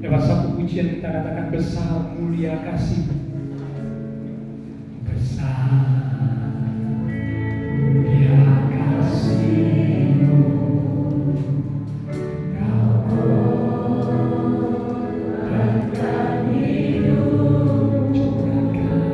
Speaker 3: lewat satu pujian kita katakan, besar mulia kasih-Mu, besar mulia kasih-Mu, Kau korbankan hidup, curahkan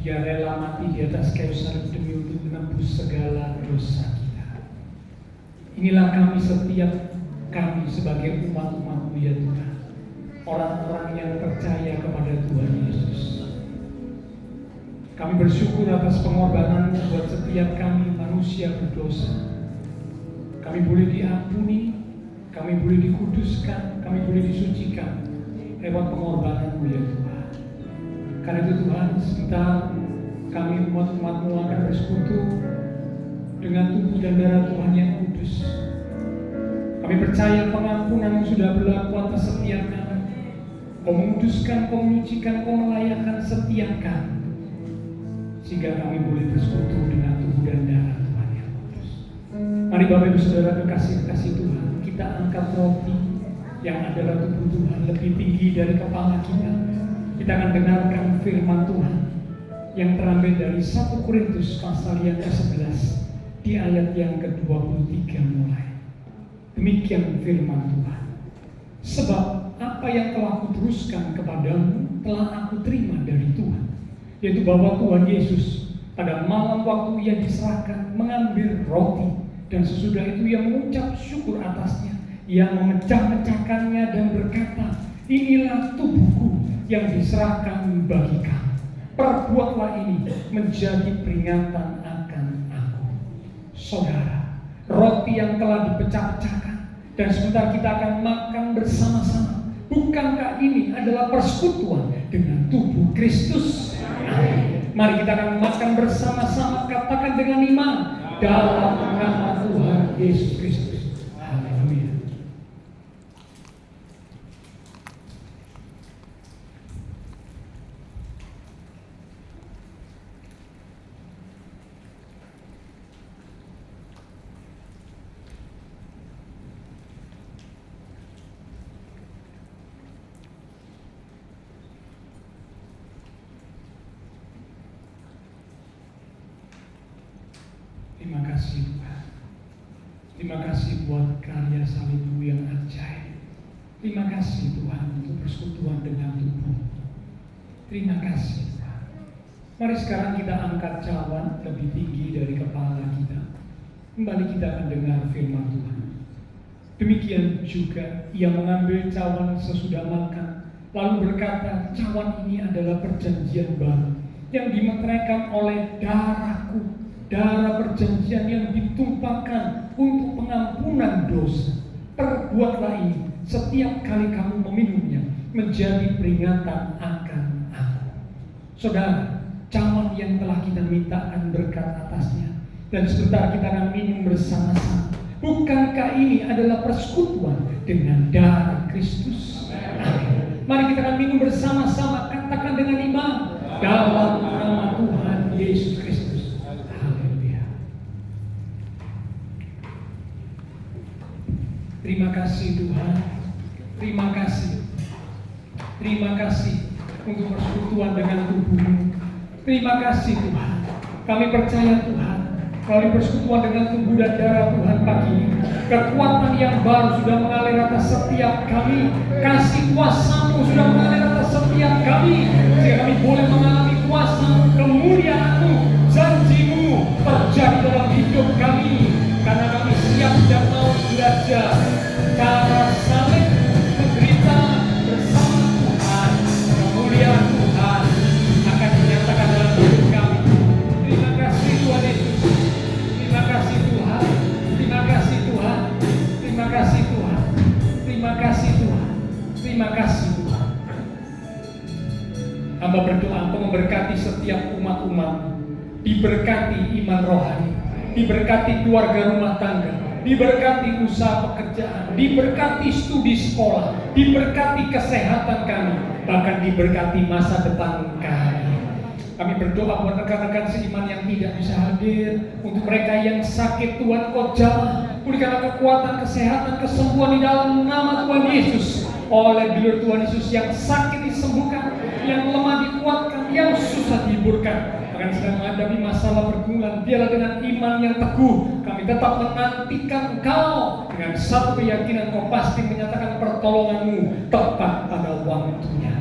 Speaker 3: Dia rela mati di atas kayu salib demi untuk menembus segala dosa kita. Inilah kami sebagai umat-umat-Mu ya Tuhan, orang-orang yang percaya kepada Tuhan Yesus. Kami bersyukur atas pengorbanan-Mu buat setiap kami manusia berdosa. Kami boleh diampuni, kami boleh dikuduskan, kami boleh disucikan lewat pengorbanan-Mu ya Tuhan. Karena itu Tuhan, sebentar kami umat-umat-Mu akan bersekutu dengan tubuh dan darah Tuhan yang kudus. Kami percaya pengampunan yang sudah berlaku atas setiap kami. Kau menguduskan, Kau menyucikan, Kau melayakkan setiap kami, sehingga kami boleh bersekutu dengan tubuh dan darah Tuhan yang kudus. Mari Bapak Ibu Saudara kekasih-kekasih Tuhan, kita angkat roti yang adalah tubuh Tuhan lebih tinggi dari kepala kita. Kita akan dengarkan firman Tuhan yang terambil dari 1 Korintus pasal yang ke-11 di ayat yang ke-23 mulai. Demikian firman Tuhan. Sebab apa yang telah kuteruskan kepadamu telah aku terima dari Tuhan, yaitu bahwa Tuhan Yesus pada malam waktu Ia diserahkan mengambil roti, dan sesudah itu Ia mengucap syukur atasnya. Ia memecah-mecahkannya dan berkata, inilah tubuhku yang diserahkan bagi kamu. Perbuatlah ini menjadi peringatan akan aku. Saudara, roti yang telah dipecah-pecahkan dan sebentar kita akan makan bersama-sama. Bukankah ini adalah persekutuan dengan tubuh Kristus? Amin. Mari kita akan makan bersama-sama, katakan dengan iman, dalam nama Tuhan Yesus Kristus. Haleluya. Terima kasih Tuhan. Terima kasih buat karya salib-Mu yang ajaib. Terima kasih Tuhan untuk persekutuan dengan tubuh. Terima kasih Tuhan. Mari sekarang kita angkat cawan lebih tinggi dari kepala kita. Kembali kita akan dengar firman Tuhan. Demikian juga Ia mengambil cawan sesudah makan, lalu berkata, cawan ini adalah perjanjian baru yang dimeteraikan oleh darah-Ku, darah perjanjian yang ditumpahkan untuk pengampunan dosa. Perbuatlah ini setiap kali kamu meminumnya menjadi peringatan akan aku. Saudara, cawan yang telah kita mintakan berkat atasnya, dan sebentar kita akan minum bersama-sama. Bukankah ini adalah persekutuan dengan darah Kristus? Amin. Mari kita akan minum bersama-sama, katakan dengan iman, dalam nama Tuhan Yesus Kristus. Terima kasih Tuhan. Terima kasih. Terima kasih untuk persekutuan dengan tubuh-Mu. Terima kasih Tuhan. Kami percaya Tuhan, melalui persekutuan dengan tubuh dan darah Tuhan pagi ini, kekuatan yang baru sudah mengalir atas setiap kami. Kasih kuasa-Mu sudah mengalir atas setiap kami, sehingga kami boleh mengalami kuasa-Mu, kemuliaan-Mu, janji-Mu terjadi dalam hidup kami. Karena kami siap dan mau belajar cara saling menderita bersama Tuhan. Kemuliaan Tuhan akan dinyatakan dalam hidup kami. Terima kasih Tuhan Yesus. Terima kasih Tuhan. Terima kasih Tuhan. Terima kasih Tuhan. Terima kasih Tuhan. Terima kasih Tuhan. Hamba berdoa untuk memberkati setiap umat-Umat, diberkati iman rohani, diberkati keluarga rumah tangga, diberkati usaha pekerjaan, diberkati studi sekolah, diberkati kesehatan kami, bahkan diberkati masa depan kami. Kami berdoa buat rekan-rekan seiman yang tidak bisa hadir, untuk mereka yang sakit Tuhan Kau jamah, berikanlah kekuatan, kesehatan, kesembuhan di dalam nama Tuhan Yesus. Oleh bilur Tuhan Yesus, yang sakit disembuhkan, yang lemah dikuatkan, yang susah dihiburkan. Bahkan sedang menghadapi masalah pergumulan, biarlah dengan iman yang teguh kami tetap menantikan Engkau dengan satu keyakinan Kau pasti menyatakan pertolongan-Mu tepat pada waktunya.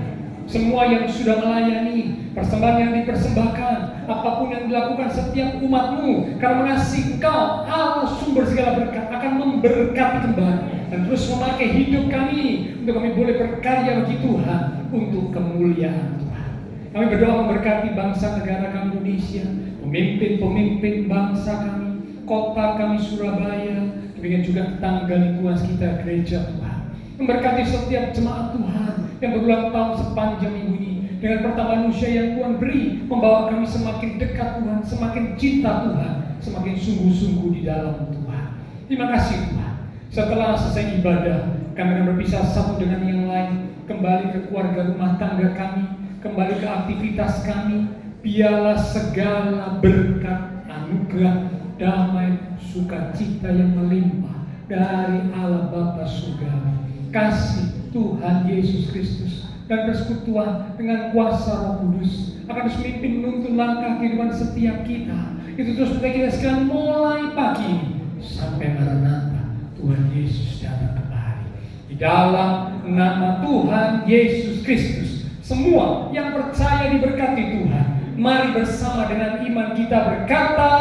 Speaker 3: semua yang sudah melayani, persembahan yang dipersembahkan, apapun yang dilakukan setiap umat-Mu, karena mengasihi Engkau, Allah sumber segala berkat, akan memberkati kembali dan terus memakai hidup kami untuk kami boleh berkarya bagi Tuhan untuk kemuliaan Tuhan. Kami berdoa memberkati bangsa negara kami Indonesia, pemimpin-pemimpin bangsa kami, kota kami Surabaya, demikian juga tetangga lingkungan sekitar gereja Tuhan. Memberkati setiap jemaat Tuhan yang berulang tahun sepanjang minggu ini dengan pertambahan usia yang Tuhan beri, membawa kami semakin dekat Tuhan, semakin cinta Tuhan, semakin sungguh-sungguh di dalam Tuhan. Terima kasih Tuhan. Setelah selesai ibadah, kami akan berpisah satu dengan yang lain, kembali ke keluarga rumah tangga kami, kembali ke aktivitas kami. Biarlah segala berkat, anugerah, damai, sukacita yang melimpah dari Allah Bapa Surgawi, kasih Tuhan Yesus Kristus dan persekutuan dengan kuasa Roh Kudus akan terus memimpin menuntun langkah kehidupan setiap kita. Itu terus kita sekarang mulai pagi ini sampai Maranatha Tuhan Yesus datang kembali. Di dalam nama Tuhan Yesus Kristus, semua yang percaya diberkati Tuhan. Mari bersama dengan iman kita berkata,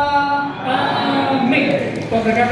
Speaker 3: amin. Tuhan berkati.